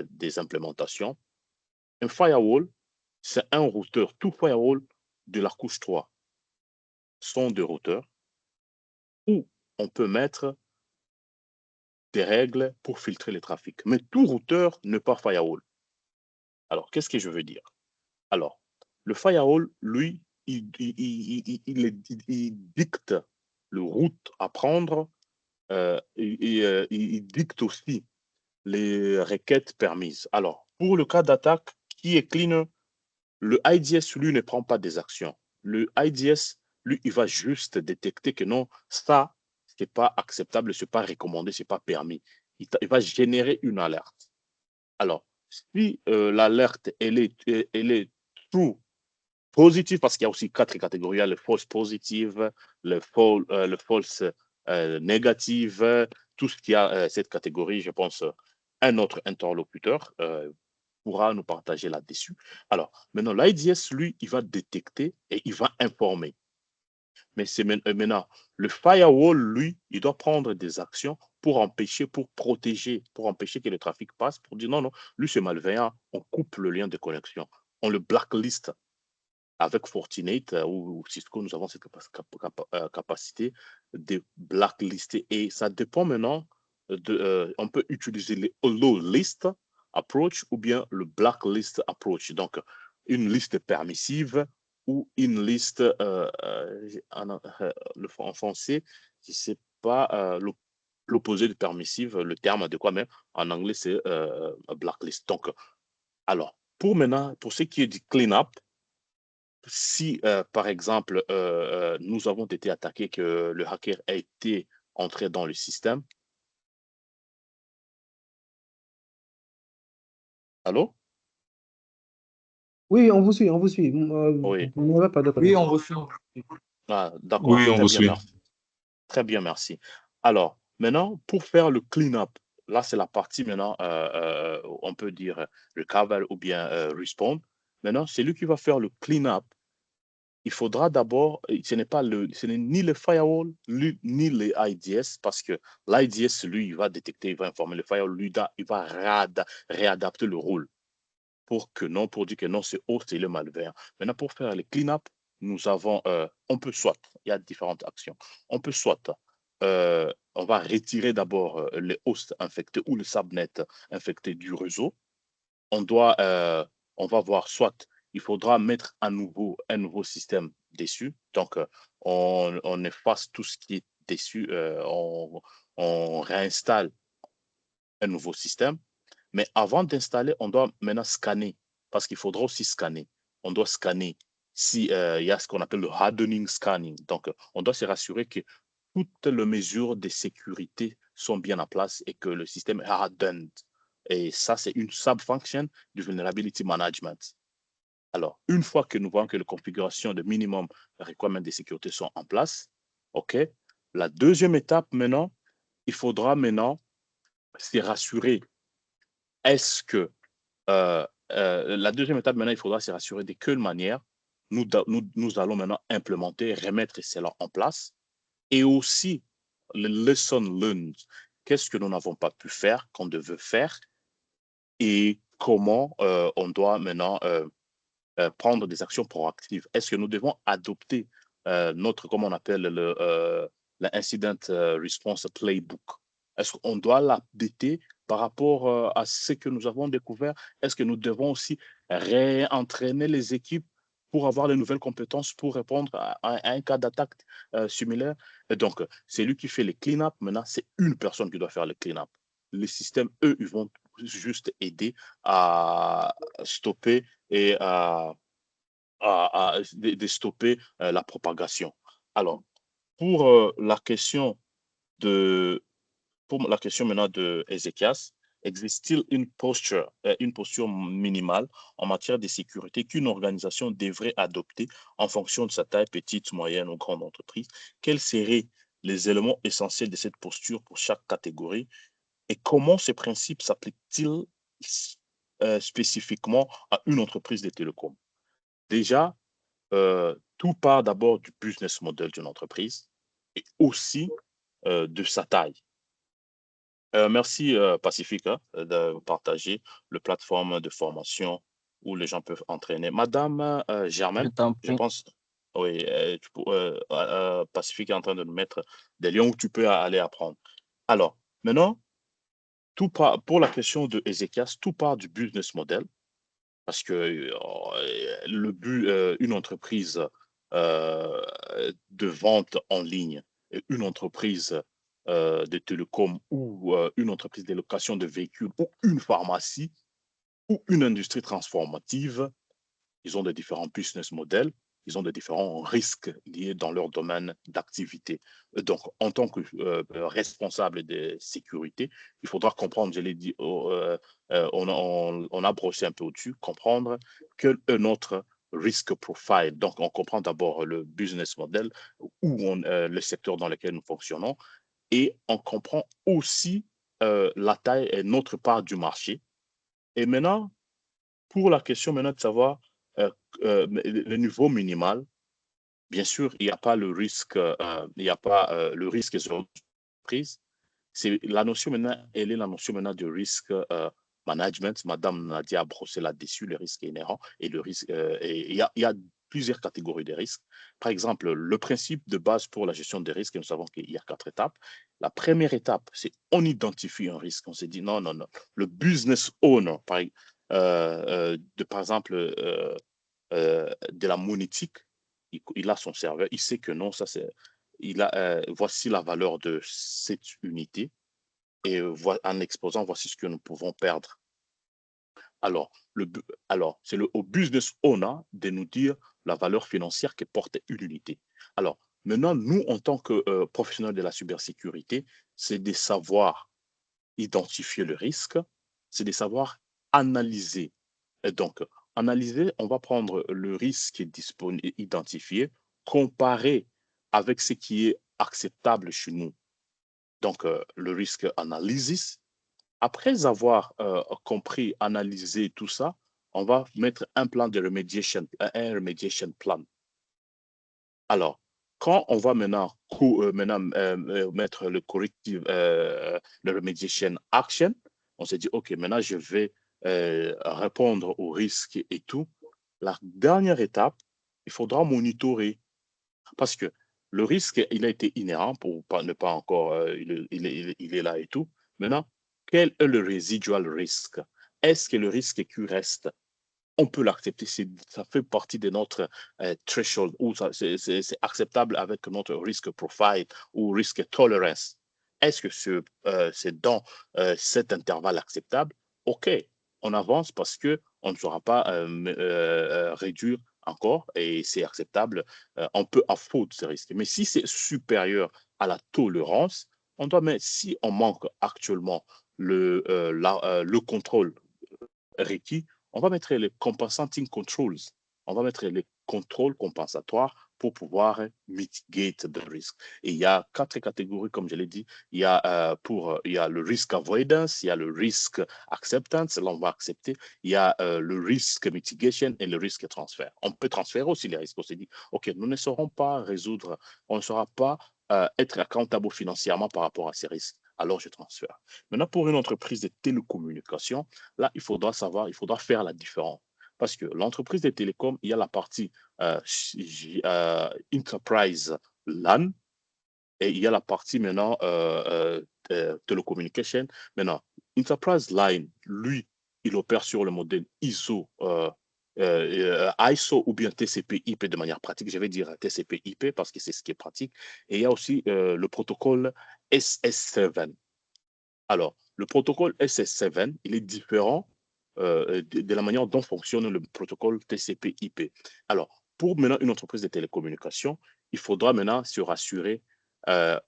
des implémentations. Un firewall, c'est un routeur. Tout firewall de la couche 3 sont des routeurs où on peut mettre des règles pour filtrer le trafic. Mais tout routeur n'est pas firewall. Alors, qu'est-ce que je veux dire? Alors, le firewall, lui, il dicte le route à prendre il dicte aussi les requêtes permises. Alors, pour le cas d'attaque qui est clean, le IDS, lui, ne prend pas des actions. Le IDS, lui, il va juste détecter que non, ça, ce n'est pas acceptable, ce n'est pas recommandé, ce n'est pas permis. Il va générer une alerte. Alors, si l'alerte, elle est true, positive, parce qu'il y a aussi 4 catégories, il y a le false positive, le false négative, tout ce qui a cette catégorie, je pense, un autre interlocuteur pourra nous partager là-dessus. Alors, maintenant, l'IDS, lui, il va détecter et il va informer. Mais c'est maintenant, le firewall, lui, il doit prendre des actions pour empêcher, pour protéger, pour empêcher que le trafic passe, pour dire non, non, lui, c'est malveillant, on coupe le lien de connexion, on le blacklist. Avec Fortinet ou Cisco, nous avons cette capacité de blacklister. Et ça dépend maintenant on peut utiliser le low list approach ou bien le blacklist approach. Donc, une liste permissive ou une liste en français, je ne sais pas l'opposé de permissive, le terme adéquat, mais en anglais, c'est blacklist. Donc, alors, pour ce qui est du clean-up, si, par exemple, nous avons été attaqués, que le hacker a été entré dans le système. Allô? Oui, on vous suit, on vous suit. Oui. Vous n'avez pas de Oui, connexion. on vous suit. Ah, d'accord. Oui, on Très vous bien, suit. merci. Très bien, merci. Alors, maintenant, pour faire le clean-up, là, c'est la partie maintenant, on peut dire recover ou bien respawn. Maintenant, c'est lui qui va faire le clean-up. Il faudra d'abord, ce n'est ni le firewall, ni les IDS, parce que l'IDS, lui, il va détecter, il va informer le firewall, lui, il va réadapter le rôle pour dire que non, c'est c'est le malveillant. Maintenant, pour faire le clean-up, nous avons, on peut soit, il y a différentes actions, on peut soit, on va retirer d'abord les hosts infectés ou le subnet infecté du réseau. On va voir soit il faudra mettre un nouveau système dessus. Donc, on efface tout ce qui est dessus, on réinstalle un nouveau système. Mais avant d'installer, on doit maintenant scanner, parce qu'il faudra aussi scanner. On doit scanner s'il y a ce qu'on appelle le hardening scanning. Donc, on doit se rassurer que toutes les mesures de sécurité sont bien en place et que le système est hardened. Et ça, c'est une sub-function du vulnerability management. Alors, une fois que nous voyons que les configurations de minimum requirements de sécurité sont en place, OK, la deuxième étape maintenant, il faudra maintenant se rassurer. Est-ce que la deuxième étape maintenant, il faudra se rassurer de quelle manière nous allons maintenant implémenter, remettre cela en place. Et aussi, le lesson learned, qu'est-ce que nous n'avons pas pu faire, qu'on devait faire, et comment on doit maintenant prendre des actions proactives. Est-ce que nous devons adopter notre, comme on appelle l'incident response playbook? Est-ce qu'on doit l'updater par rapport à ce que nous avons découvert? Est-ce que nous devons aussi réentraîner les équipes pour avoir les nouvelles compétences pour répondre à un cas d'attaque similaire? Et donc, c'est lui qui fait les clean-up. Maintenant, c'est une personne qui doit faire le clean-up. Les systèmes, eux, ils vont juste aider à stopper et de stopper la propagation. Alors, pour la question maintenant de Ézéchias, existe-t-il une posture minimale en matière de sécurité qu'une organisation devrait adopter en fonction de sa taille, petite, moyenne ou grande entreprise? Quels seraient les éléments essentiels de cette posture pour chaque catégorie et comment ces principes s'appliquent-ils spécifiquement à une entreprise de télécom? Déjà, tout part d'abord du business model d'une entreprise et aussi de sa taille. Merci Pacifique de partager le plateforme de formation où les gens peuvent entraîner. Madame Je Germaine, t'en je prie. pense, oui, Pacifique est en train de nous mettre des liens où tu peux aller apprendre. Alors, maintenant, pour la question de Ézéchias, tout part du business model parce que le but, une entreprise de vente en ligne, une entreprise de télécom ou une entreprise de location de véhicules ou une pharmacie ou une industrie transformative, ils ont des différents business models, ils ont des différents risques liés dans leur domaine d'activité. Donc, en tant que responsable de sécurité, il faudra comprendre, je l'ai dit, on a brossé un peu au-dessus, comprendre quel est notre risk profile. Donc, on comprend d'abord le business model, le secteur dans lequel nous fonctionnons, et on comprend aussi la taille et notre part du marché. Et maintenant, pour la question maintenant de savoir le niveau minimal, bien sûr, il n'y a pas le risque, il n'y a pas le risque zéro prise. C'est la notion maintenant, elle est la notion maintenant de risque management. Madame Nadia a brossé là-dessus le risque inhérent et le risque. Et il y a plusieurs catégories de risques. Par exemple, le principe de base pour la gestion des risques, nous savons qu'il y a 4 étapes. La première étape, c'est on identifie un risque. On s'est dit non, non, non. Le business owner, par exemple, de la monétique, il a son serveur, il sait que non, ça c'est, voici la valeur de cette unité et en exposant, voici ce que nous pouvons perdre. Alors, c'est au business owner de nous dire la valeur financière que porte une unité. Alors, maintenant, nous, en tant que professionnels de la cybersécurité, c'est de savoir identifier le risque, c'est de savoir analyser. Et donc, analyser, on va prendre le risque identifié, comparer avec ce qui est acceptable chez nous. Donc, le risque analysis. Après avoir compris, analysé tout ça, on va mettre un plan de remediation, un remediation plan. Alors, quand on va maintenant mettre le corrective, le remediation action, on s'est dit, OK, maintenant je vais répondre aux risques et tout. La dernière étape, il faudra monitorer parce que le risque, il a été inhérent pour ne pas encore, il est là et tout. Maintenant, quel est le residual risk? Est-ce que le risque qui reste, on peut l'accepter, ça fait partie de notre threshold ou c'est acceptable avec notre risk profile ou risk tolerance. Est-ce que c'est dans cet intervalle acceptable? OK, on avance parce qu'on ne saura pas réduire encore et c'est acceptable. On peut afford ce risque. Mais si c'est supérieur à la tolérance, on doit mettre, si on manque actuellement le contrôle requis, on va mettre les compensating controls. On va mettre les contrôles compensatoires pour pouvoir mitigate the risk. Et il y a 4 catégories, comme je l'ai dit. Il y a le risk avoidance, il y a le risk acceptance, là on va accepter. Il y a le risk mitigation et le risk transfert. On peut transférer aussi les risques. On s'est dit, OK, nous ne saurons pas résoudre, on ne saura pas être accountable financièrement par rapport à ces risques. Alors je transfère. Maintenant, pour une entreprise de télécommunications, là, il faudra faire la différence. Parce que l'entreprise des télécoms, il y a la partie enterprise LAN et il y a la partie maintenant télécommunication. Maintenant, enterprise line, lui, il opère sur le modèle ISO, ISO ou bien TCP/IP de manière pratique. Je vais dire TCP/IP parce que c'est ce qui est pratique. Et il y a aussi le protocole SS7. Alors, le protocole SS7, il est différent de la manière dont fonctionne le protocole TCP/IP. Alors, pour maintenant une entreprise de télécommunications, il faudra maintenant se rassurer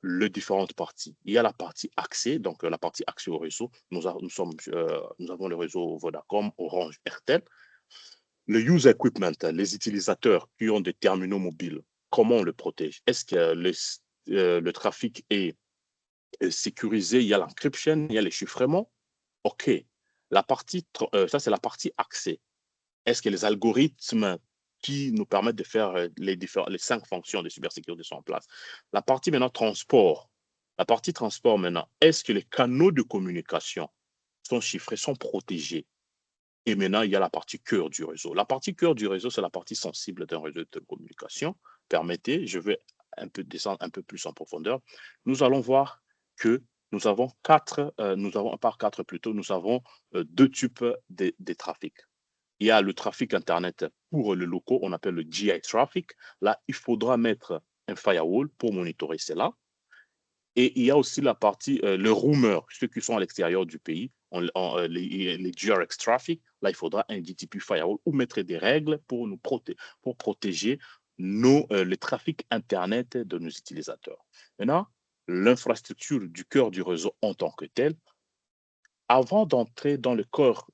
les différentes parties. Il y a la partie accès, donc la partie accès au réseau. Nous avons le réseau Vodacom, Orange, Airtel. Le user equipment, les utilisateurs qui ont des terminaux mobiles, comment on le protège? Est-ce que le trafic est sécurisé? Il y a l'encryption, il y a les chiffrements. OK. Ça, c'est la partie accès. Est-ce que les algorithmes qui nous permettent de faire les 5 fonctions de cybersécurité sont en place? La partie maintenant transport. La partie transport maintenant, est-ce que les canaux de communication sont chiffrés, sont protégés? Et maintenant, il y a la partie cœur du réseau. La partie cœur du réseau, c'est la partie sensible d'un réseau de communication. Permettez, je vais descendre un peu plus en profondeur. Nous allons voir que nous avons 4 2 types de trafic. Il y a le trafic Internet pour les locaux, on appelle le GI traffic. Là, il faudra mettre un firewall pour monitorer cela. Et il y a aussi la partie, le rumeur, ceux qui sont à l'extérieur du pays, les GRX traffic. Là, il faudra un DTP firewall ou mettre des règles pour protéger le trafic Internet de nos utilisateurs. Maintenant, l'infrastructure du cœur du réseau en tant que tel, avant d'entrer dans le cœur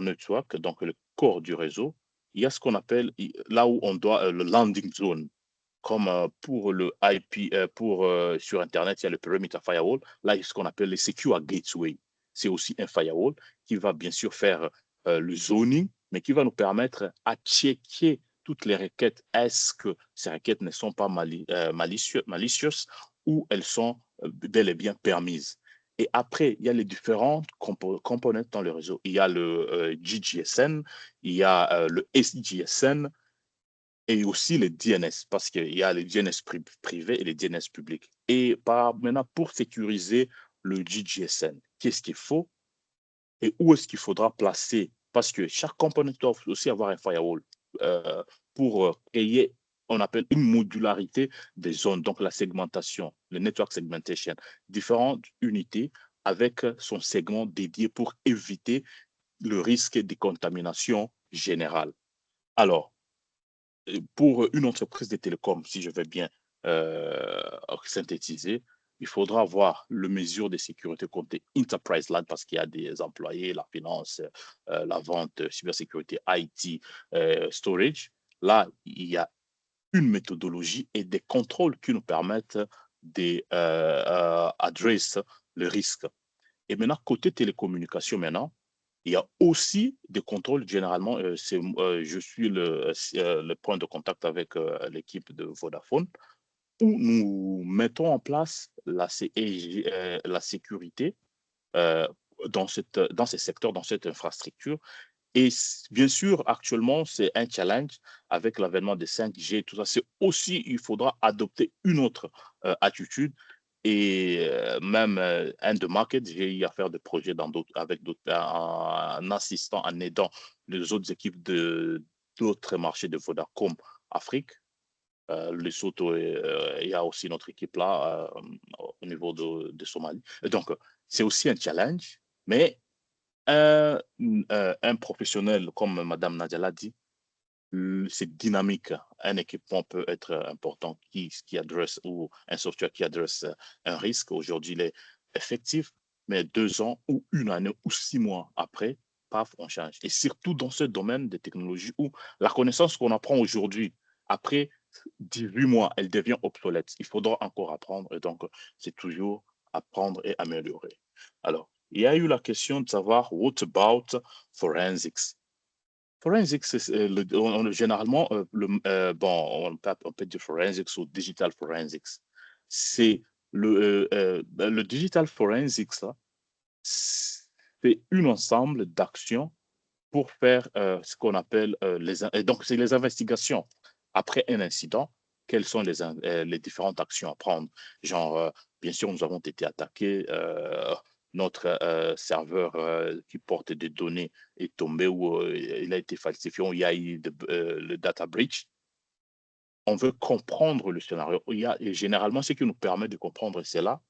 network, donc le corps du réseau, il y a ce qu'on appelle, là où on doit, le landing zone. Comme pour le IP, sur Internet, il y a le perimeter firewall. Là, il y a ce qu'on appelle le secure gateway. C'est aussi un firewall qui va bien sûr faire le zoning, mais qui va nous permettre à checker toutes les requêtes. Est-ce que ces requêtes ne sont pas malicieuses ou elles sont bel et bien permises? Et après, il y a les différentes composantes dans le réseau. Il y a le GGSN, il y a le SGSN, et aussi les DNS, parce qu'il y a les DNS privés et les DNS publics. Et maintenant, pour sécuriser le GGSN, qu'est-ce qu'il faut et où est-ce qu'il faudra placer? Parce que chaque component doit aussi avoir un firewall pour créer, on appelle une modularité des zones, donc la segmentation, le network segmentation, différentes unités avec son segment dédié pour éviter le risque de contamination générale. Alors, pour une entreprise de télécom, si je veux bien synthétiser, il faudra avoir le mesure de sécurité côté Enterprise LAN parce qu'il y a des employés, la finance, la vente, cybersécurité, IT, storage. Là, il y a une méthodologie et des contrôles qui nous permettent d'adresser le risque. Et maintenant, côté télécommunication, maintenant, il y a aussi des contrôles. Généralement, je suis le point de contact avec l'équipe de Vodafone où nous mettons en place la sécurité dans ces secteurs, dans cette infrastructure. Et bien sûr, actuellement, c'est un challenge avec l'avènement de 5G, tout ça. C'est aussi, il faudra adopter une autre attitude. Et même un de market, j'ai eu à faire des projets avec d'autres, en assistant, en aidant les autres équipes d'autres marchés de Vodacom Afrique. Lesotho, il y a aussi notre équipe là au niveau de Somalie. Et donc, c'est aussi un challenge, mais un professionnel, comme Madame Nadia l'a dit, c'est dynamique. Un équipement peut être important qui adresse, ou un software qui adresse un risque. Aujourd'hui, il est effectif, mais 2 ans ou 1 année ou 6 mois après, paf, on change. Et surtout dans ce domaine des technologies où la connaissance qu'on apprend aujourd'hui, après 18 mois, elle devient obsolète. Il faudra encore apprendre et donc c'est toujours apprendre et améliorer. Alors, il y a eu la question de savoir what about forensics? Forensics, généralement, bon, on peut dire forensics ou digital forensics. C'est le digital forensics, là, c'est un ensemble d'actions pour faire ce qu'on appelle donc c'est les investigations après un incident. Quelles sont les différentes actions à prendre? Genre, bien sûr, nous avons été attaqués, notre serveur qui porte des données est tombé ou il a été falsifié, ou il y a eu le data breach. On veut comprendre le scénario. Et généralement, ce qui nous permet de comprendre, c'est là,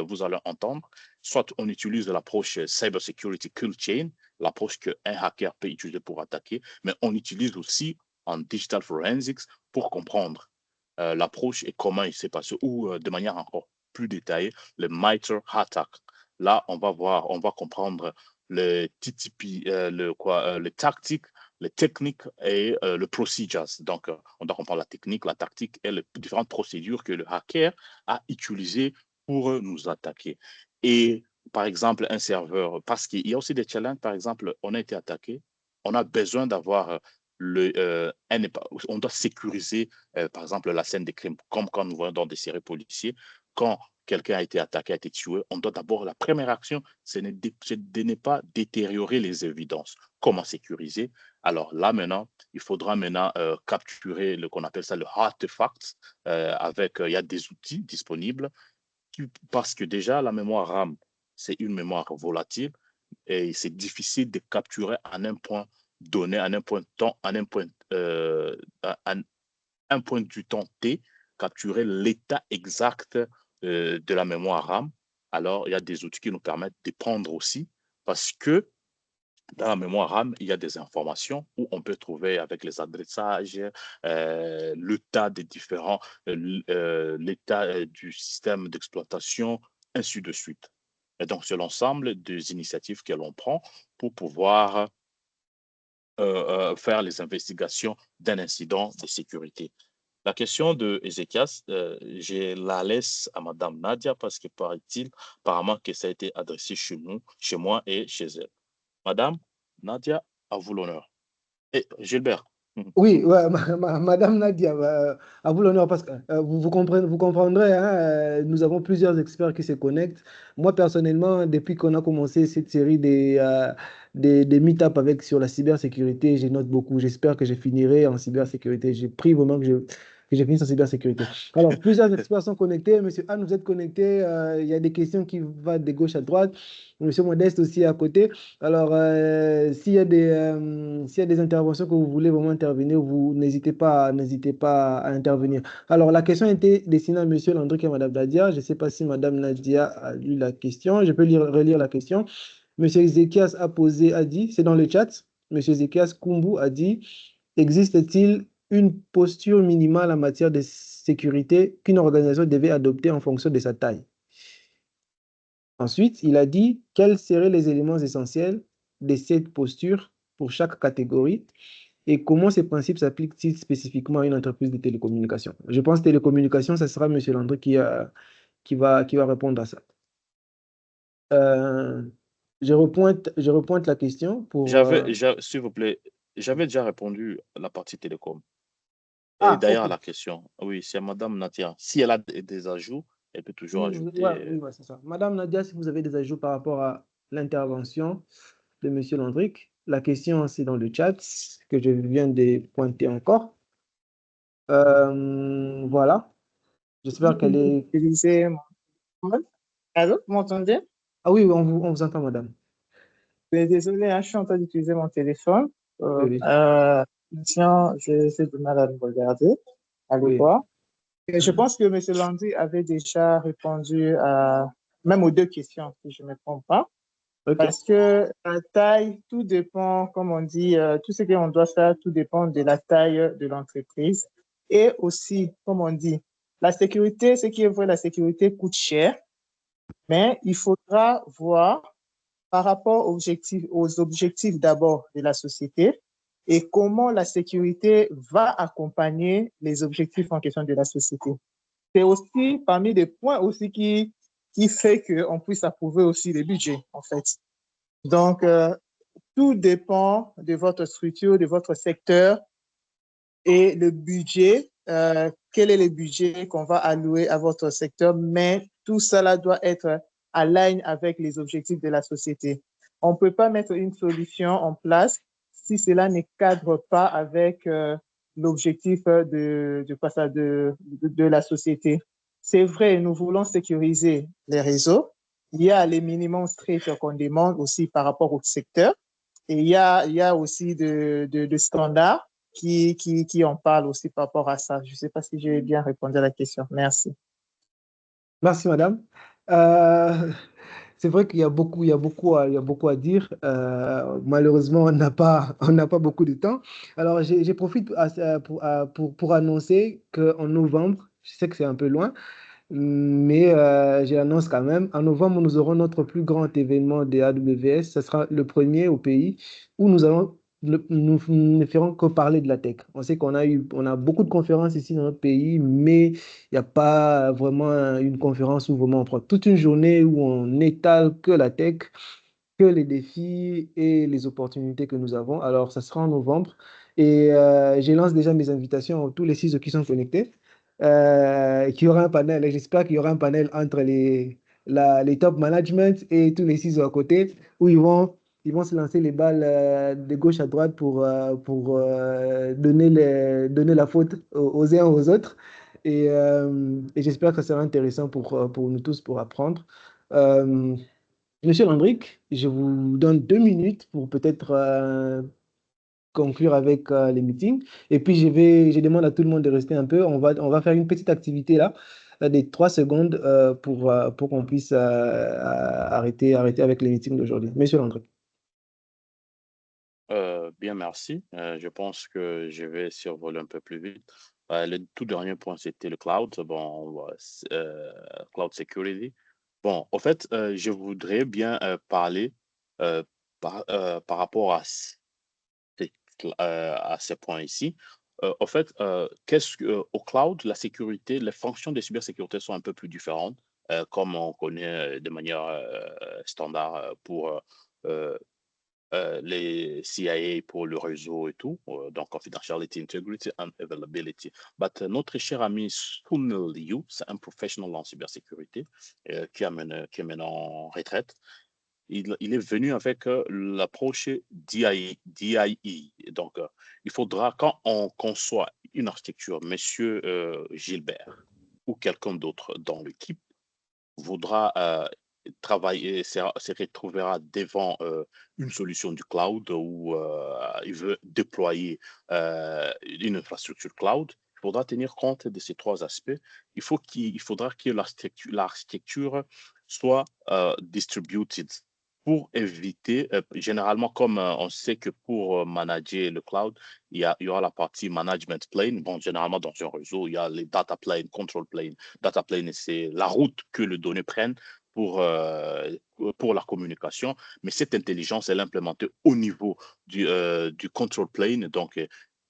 vous allez entendre, soit on utilise l'approche Cyber Security Kill Chain, l'approche qu'un hacker peut utiliser pour attaquer, mais on utilise aussi en Digital Forensics pour comprendre l'approche et comment il s'est passé, ou de manière encore plus détaillée, le MITRE ATT&CK. Là, on va comprendre le TTP, les tactiques, les techniques et le procedures. Donc, on doit comprendre la technique, la tactique et les différentes procédures que le hacker a utilisées pour nous attaquer. Et par exemple, un serveur, parce qu'il y a aussi des challenges, par exemple, on a été attaqué, on a besoin d'avoir on doit sécuriser, par exemple, la scène des crimes, comme quand nous voyons dans des séries policières, quand quelqu'un a été attaqué, a été tué, on doit d'abord, la première action, c'est de ne pas détériorer les évidences. Comment sécuriser? Alors là, maintenant, il faudra maintenant capturer qu'on appelle ça le artefact, il y a des outils disponibles, parce que déjà, la mémoire RAM, c'est une mémoire volatile et c'est difficile de capturer en un point donné, en un point de temps, un point du temps T, capturer l'état exact de la mémoire RAM. Alors, il y a des outils qui nous permettent de prendre aussi, parce que dans la mémoire RAM, il y a des informations où on peut trouver avec les adressages, l'état des différents, l'état du système d'exploitation, ainsi de suite. Et donc, c'est l'ensemble des initiatives que l'on prend pour pouvoir faire les investigations d'un incident de sécurité. La question de Ézéchias, je la laisse à Madame Nadia parce que paraît-il, apparemment que ça a été adressé chez moi et chez elle. Madame Nadia, à vous l'honneur. Et Gilbert. Oui, ouais, Madame Nadia, à vous l'honneur, parce que vous comprendrez, hein, nous avons plusieurs experts qui se connectent. Moi, personnellement, depuis qu'on a commencé cette série des meet-up sur la cybersécurité, je note beaucoup. J'espère que je finirai en cybersécurité. J'ai pris vraiment que je finisse en cybersécurité. Alors, plusieurs experts sont connectés. Monsieur Anne, vous êtes connecté. Il y a des questions qui vont de gauche à droite. Monsieur Modeste aussi à côté. Alors, s'il y a des interventions que vous voulez vraiment intervenir, vous n'hésitez pas à intervenir. Alors, la question était destinée à Monsieur Landry et à Madame Nadia. Je ne sais pas si Madame Nadia a lu la question. Je peux relire la question. Monsieur Ezekias a dit, c'est dans le chat, Monsieur Ezekias Kumbu a dit, existe-t-il une posture minimale en matière de sécurité qu'une organisation devait adopter en fonction de sa taille? Ensuite, il a dit quels seraient les éléments essentiels de cette posture pour chaque catégorie et comment ces principes s'appliquent-ils spécifiquement à une entreprise de télécommunications. Je pense que télécommunications, ça sera M. Landry qui va répondre à ça. Je repointe la question pour... S'il vous plaît, j'avais déjà répondu à la partie télécom. Et d'ailleurs, okay. la question, oui, c'est Madame Nadia. Si elle a des ajouts, elle peut toujours ajouter. Oui, c'est ça. Madame Nadia, si vous avez des ajouts par rapport à l'intervention de M. Landrick, la question, c'est dans le chat que je viens de pointer encore. Voilà. J'espère qu'elle est... Allô, vous m'entendez? Ah oui, on vous entend, madame. Désolé, hein, je suis en train d'utiliser mon téléphone. Oui. Tiens, j'ai du mal à me regarder. Allez voir. Et je pense que M. Landry avait déjà répondu même aux deux questions, si je ne me trompe pas. Okay. Parce que la taille, tout dépend, comme on dit, tout ce qu'on doit faire, tout dépend de la taille de l'entreprise. Et aussi, comme on dit, la sécurité, ce qui est vrai, la sécurité coûte cher, mais il faudra voir par rapport aux objectifs d'abord de la société et comment la sécurité va accompagner les objectifs en question de la société. C'est aussi parmi des points aussi qui fait qu'on puisse approuver aussi les budgets, en fait. Donc, tout dépend de votre structure, de votre secteur et le budget, quel est le budget qu'on va allouer à votre secteur, mais tout cela doit être aligné avec les objectifs de la société. On ne peut pas mettre une solution en place si cela ne cadre pas avec l'objectif de la société. C'est vrai, nous voulons sécuriser les réseaux. Il y a les minimums stricts qu'on demande aussi par rapport au secteur. Et il y a aussi de standards qui en parlent aussi par rapport à ça. Je ne sais pas si j'ai bien répondu à la question. Merci. Merci, madame. C'est vrai qu'il y a beaucoup à dire. Malheureusement, on n'a pas beaucoup de temps. Alors, je profite pour annoncer qu'en novembre, je sais que c'est un peu loin, mais j'annonce quand même, en novembre, nous aurons notre plus grand événement des AWS. Ce sera le premier au pays où nous ne ferons que parler de la tech. On sait on a beaucoup de conférences ici dans notre pays, mais il n'y a pas vraiment une conférence où vraiment on prend toute une journée où on étale que la tech, que les défis et les opportunités que nous avons. Alors, ça sera en novembre. Et je lance déjà mes invitations à tous les 6 qui sont connectés. Qu'il y aura un panel, et j'espère qu'il y aura un panel entre les top management et tous les 6 à côté, où ils vont se lancer les balles de gauche à droite pour donner la faute aux uns aux autres. Et j'espère que ça sera intéressant pour nous tous pour apprendre. Monsieur Landrick, je vous donne 2 minutes pour peut-être conclure avec les meetings. Et puis, je demande à tout le monde de rester un peu. On va faire une petite activité là, des 3 secondes pour qu'on puisse arrêter avec les meetings d'aujourd'hui. Monsieur Landrick. Bien, merci. Je pense que je vais survoler un peu plus vite. Le tout dernier point, c'était le cloud. Bon, cloud security. Bon, en fait, je voudrais bien parler par rapport à ces points ici. En fait, au cloud, la sécurité, les fonctions de cybersécurité sont un peu plus différentes, comme on connaît de manière standard pour les CIA pour le réseau et tout, donc confidentiality, integrity and availability. But notre cher ami Sunil Liu, c'est un professionnel en cybersécurité qui est maintenant en retraite. Il est venu avec l'approche DIE. Donc, il faudra, quand on conçoit une architecture, monsieur Gilbert ou quelqu'un d'autre dans l'équipe voudra travailler, se retrouvera devant une solution du cloud où il veut déployer une infrastructure cloud, il faudra tenir compte de ces 3 aspects. Il faudra que l'architecture soit distributed pour éviter, généralement, comme on sait que pour manager le cloud, il y aura la partie management plane. Bon, généralement, dans un réseau, il y a les data plane, control plane. Data plane, c'est la route que les données prennent pour la communication, mais cette intelligence, elle est implémentée au niveau du control plane, donc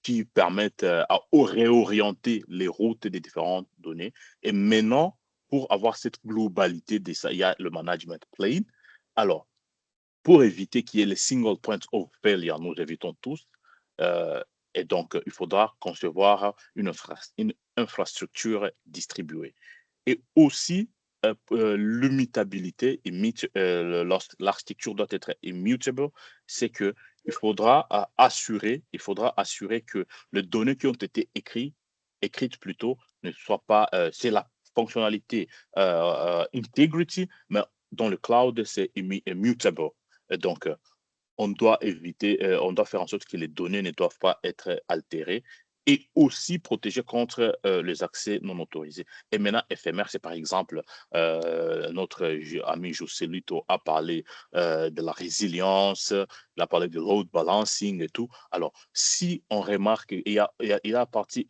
qui permettent à réorienter les routes des différentes données. Et maintenant, pour avoir cette globalité de ça, il y a le management plane. Alors, pour éviter qu'il y ait les single points of failure, nous évitons tous. Et donc, il faudra concevoir une infrastructure distribuée. Et aussi, l'immutabilité, l'architecture doit être immutable, c'est que il faudra assurer que les données qui ont été écrites plutôt, ne soient pas, c'est la fonctionnalité integrity, mais dans le cloud, c'est immutable. Et donc, on doit faire en sorte que les données ne doivent pas être altérées et aussi protéger contre les accès non autorisés. Et maintenant, éphémère, c'est par exemple, notre ami Joselito a parlé de la résilience, il a parlé de load balancing et tout. Alors, si on remarque, il y a la partie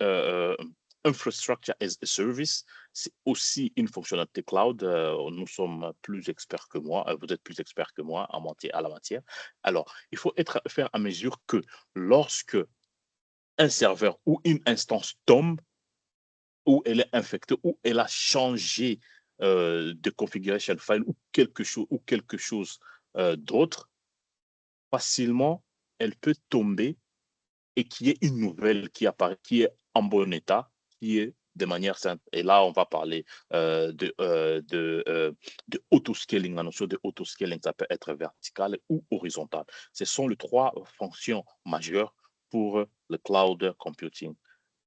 Infrastructure as a Service, c'est aussi une fonctionnalité cloud. Nous sommes plus experts que moi, vous êtes plus experts que moi à la matière. Alors, il faut faire à mesure que lorsque un serveur ou une instance tombe, ou elle est infectée, ou elle a changé de configuration file ou quelque chose d'autre, facilement, elle peut tomber et qu'il y ait une nouvelle qui apparaît, qui est en bon état, qui est de manière simple. Et là, on va parler de auto-scaling. La notion de auto-scaling, ça peut être vertical ou horizontal. Ce sont les trois fonctions majeures pour le cloud computing.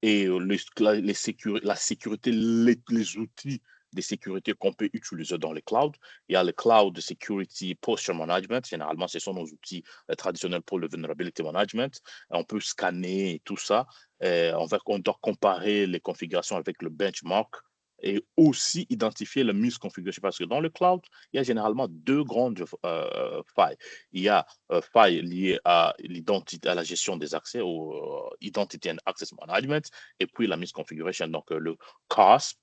Et la sécurité, les outils de sécurité qu'on peut utiliser dans le cloud. Il y a le Cloud Security Posture Management. Généralement, ce sont nos outils traditionnels pour le Vulnerability Management. On peut scanner tout ça. On doit comparer les configurations avec le benchmark et aussi identifier la misconfiguration. Parce que dans le cloud, il y a généralement deux grandes failles. Il y a failles liées à l'identité, à la gestion des accès, ou Identity and Access Management, et puis la misconfiguration. Donc, le CASP,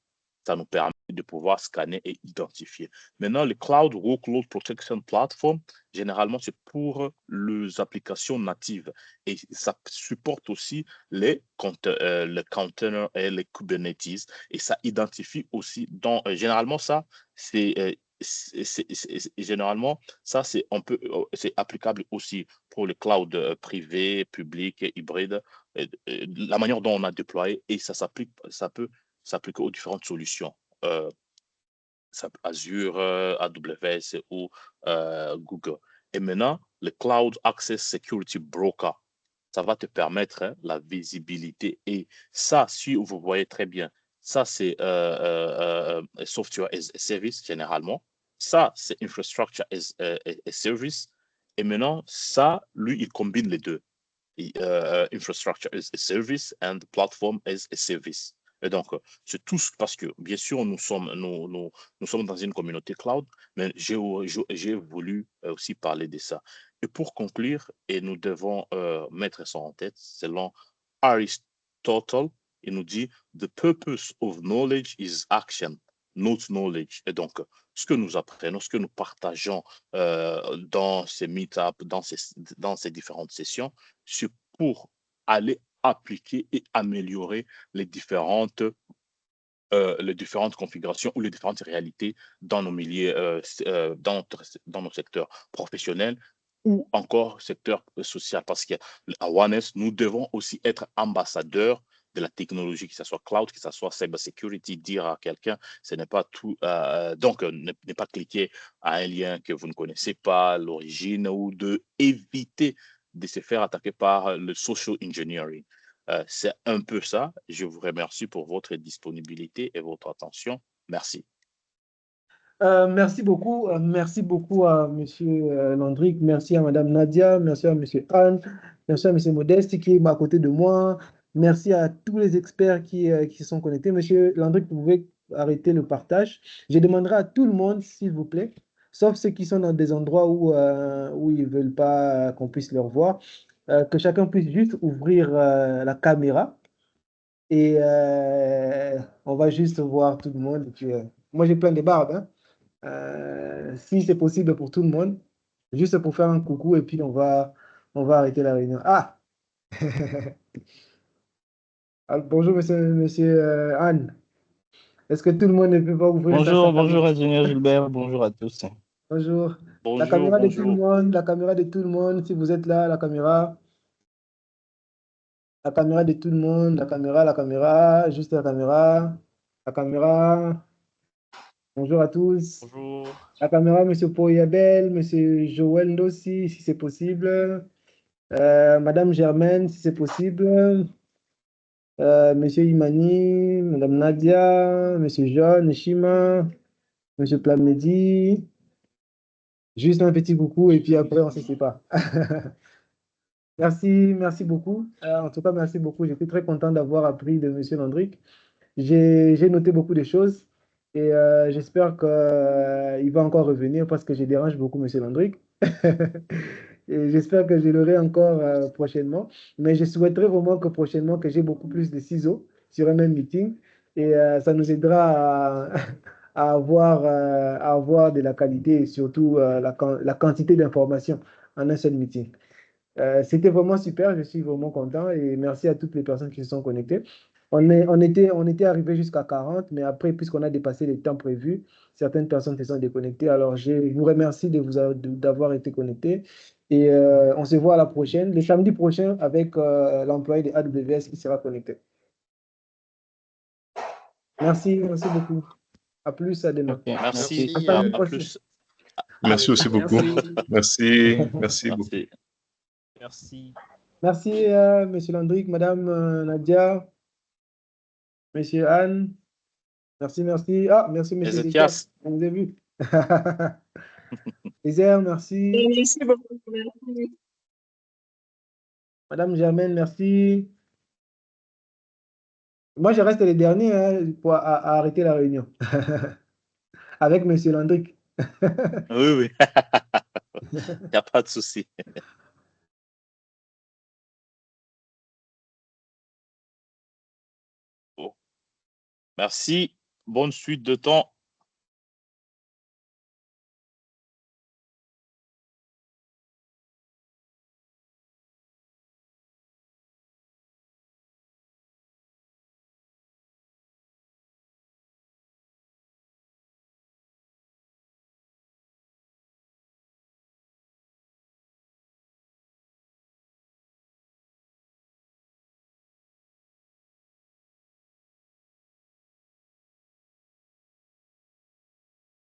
ça nous permet de pouvoir scanner et identifier. Maintenant, le Cloud Workload Protection Platform, généralement, c'est pour les applications natives. Et ça supporte aussi le container et les Kubernetes. Et ça identifie aussi, généralement, ça, généralement, ça, c'est applicable aussi pour le cloud privé, public, hybride, la manière dont on a déployé, et ça peut s'appliquer aux différentes solutions. Azure, AWS ou Google. Et maintenant, le Cloud Access Security Broker, ça va te permettre la visibilité. Et ça, si vous voyez très bien, ça, c'est Software as a Service, généralement. Ça, c'est Infrastructure as a Service. Et maintenant, ça, lui, il combine les deux. Infrastructure as a Service and Platform as a Service. Et donc, c'est tout parce que, bien sûr, nous sommes dans une communauté cloud, mais j'ai voulu aussi parler de ça. Et pour conclure, et nous devons mettre ça en tête, selon Aristotle, il nous dit « The purpose of knowledge is action, not knowledge ». Et donc, ce que nous apprenons, ce que nous partageons dans ces meet-ups, dans ces différentes sessions, c'est pour aller appliquer et améliorer les différentes configurations ou les différentes réalités dans nos milieux, dans nos secteurs professionnels ou encore secteur social. Parce qu'à Awareness, nous devons aussi être ambassadeurs de la technologie, que ce soit cloud, que ce soit cybersecurity, dire à quelqu'un, ce n'est pas tout. Donc, ne pas cliquer à un lien que vous ne connaissez pas, l'origine, ou de éviter de se faire attaquer par le social engineering. C'est un peu ça. Je vous remercie pour votre disponibilité et votre attention. Merci. Merci beaucoup à Monsieur Landrick, merci à Madame Nadia, merci à Monsieur Anne, merci à Monsieur Modeste qui est à côté de moi, merci à tous les experts qui sont connectés. Monsieur Landrick, vous pouvez arrêter le partage. Je demanderai à tout le monde, s'il vous plaît, sauf ceux qui sont dans des endroits où ils ne veulent pas qu'on puisse leur voir, que chacun puisse juste ouvrir la caméra et on va juste voir tout le monde. Et puis, moi, j'ai plein de barbes, hein. Si c'est possible pour tout le monde, juste pour faire un coucou et puis on va arrêter la réunion. Ah! Alors, bonjour, monsieur Anne. Est-ce que tout le monde ne peut pas ouvrir sa Bonjour, caméra? bonjour ingénieur Gilbert, bonjour à tous. Bonjour. La Bonjour, caméra de tout le bonjour. monde, la caméra de tout le monde, si vous êtes là, la caméra de tout le monde, la caméra, juste la caméra. Bonjour à tous. Bonjour. La caméra, monsieur Poyabel, monsieur Joël Ndossi, si c'est possible. Madame Germaine, si c'est possible. Monsieur Imani, Madame Nadia, Monsieur John, Shima, Monsieur Plamedi. Juste un petit coucou et puis après on se sépare. Merci beaucoup. En tout cas, merci beaucoup. J'étais très content d'avoir appris de Monsieur Landrick. J'ai noté beaucoup de choses et j'espère qu'il va encore revenir parce que je dérange beaucoup Monsieur Landrick. Et j'espère que je l'aurai encore prochainement. Mais je souhaiterais vraiment que prochainement, que j'ai beaucoup plus de ciseaux sur un même meeting. Et ça nous aidera à avoir de la qualité et surtout la quantité d'informations en un seul meeting. C'était vraiment super, je suis vraiment content et merci à toutes les personnes qui se sont connectées. On était arrivé jusqu'à 40, mais après, puisqu'on a dépassé les temps prévus, certaines personnes se sont déconnectées. Alors, je vous remercie d'avoir été connectés et on se voit à la prochaine, le samedi prochain avec l'employé de AWS qui sera connecté. Merci beaucoup. À plus, à demain. Ok, Merci. À samedi À prochain. plus. Merci aussi beaucoup. Merci. Merci beaucoup. Merci. merci. Merci, Monsieur Landrick, Madame Nadia, Monsieur Anne. Merci. Ah, merci, Monsieur Decker. Ézéchias. On vous a vu. Isère, merci. Merci beaucoup. Merci. Madame Germaine, merci. Moi, je reste les derniers à arrêter la réunion. Avec Monsieur Landrick. Oui. Il n'y a pas de souci. Bon. Merci. Bonne suite de temps.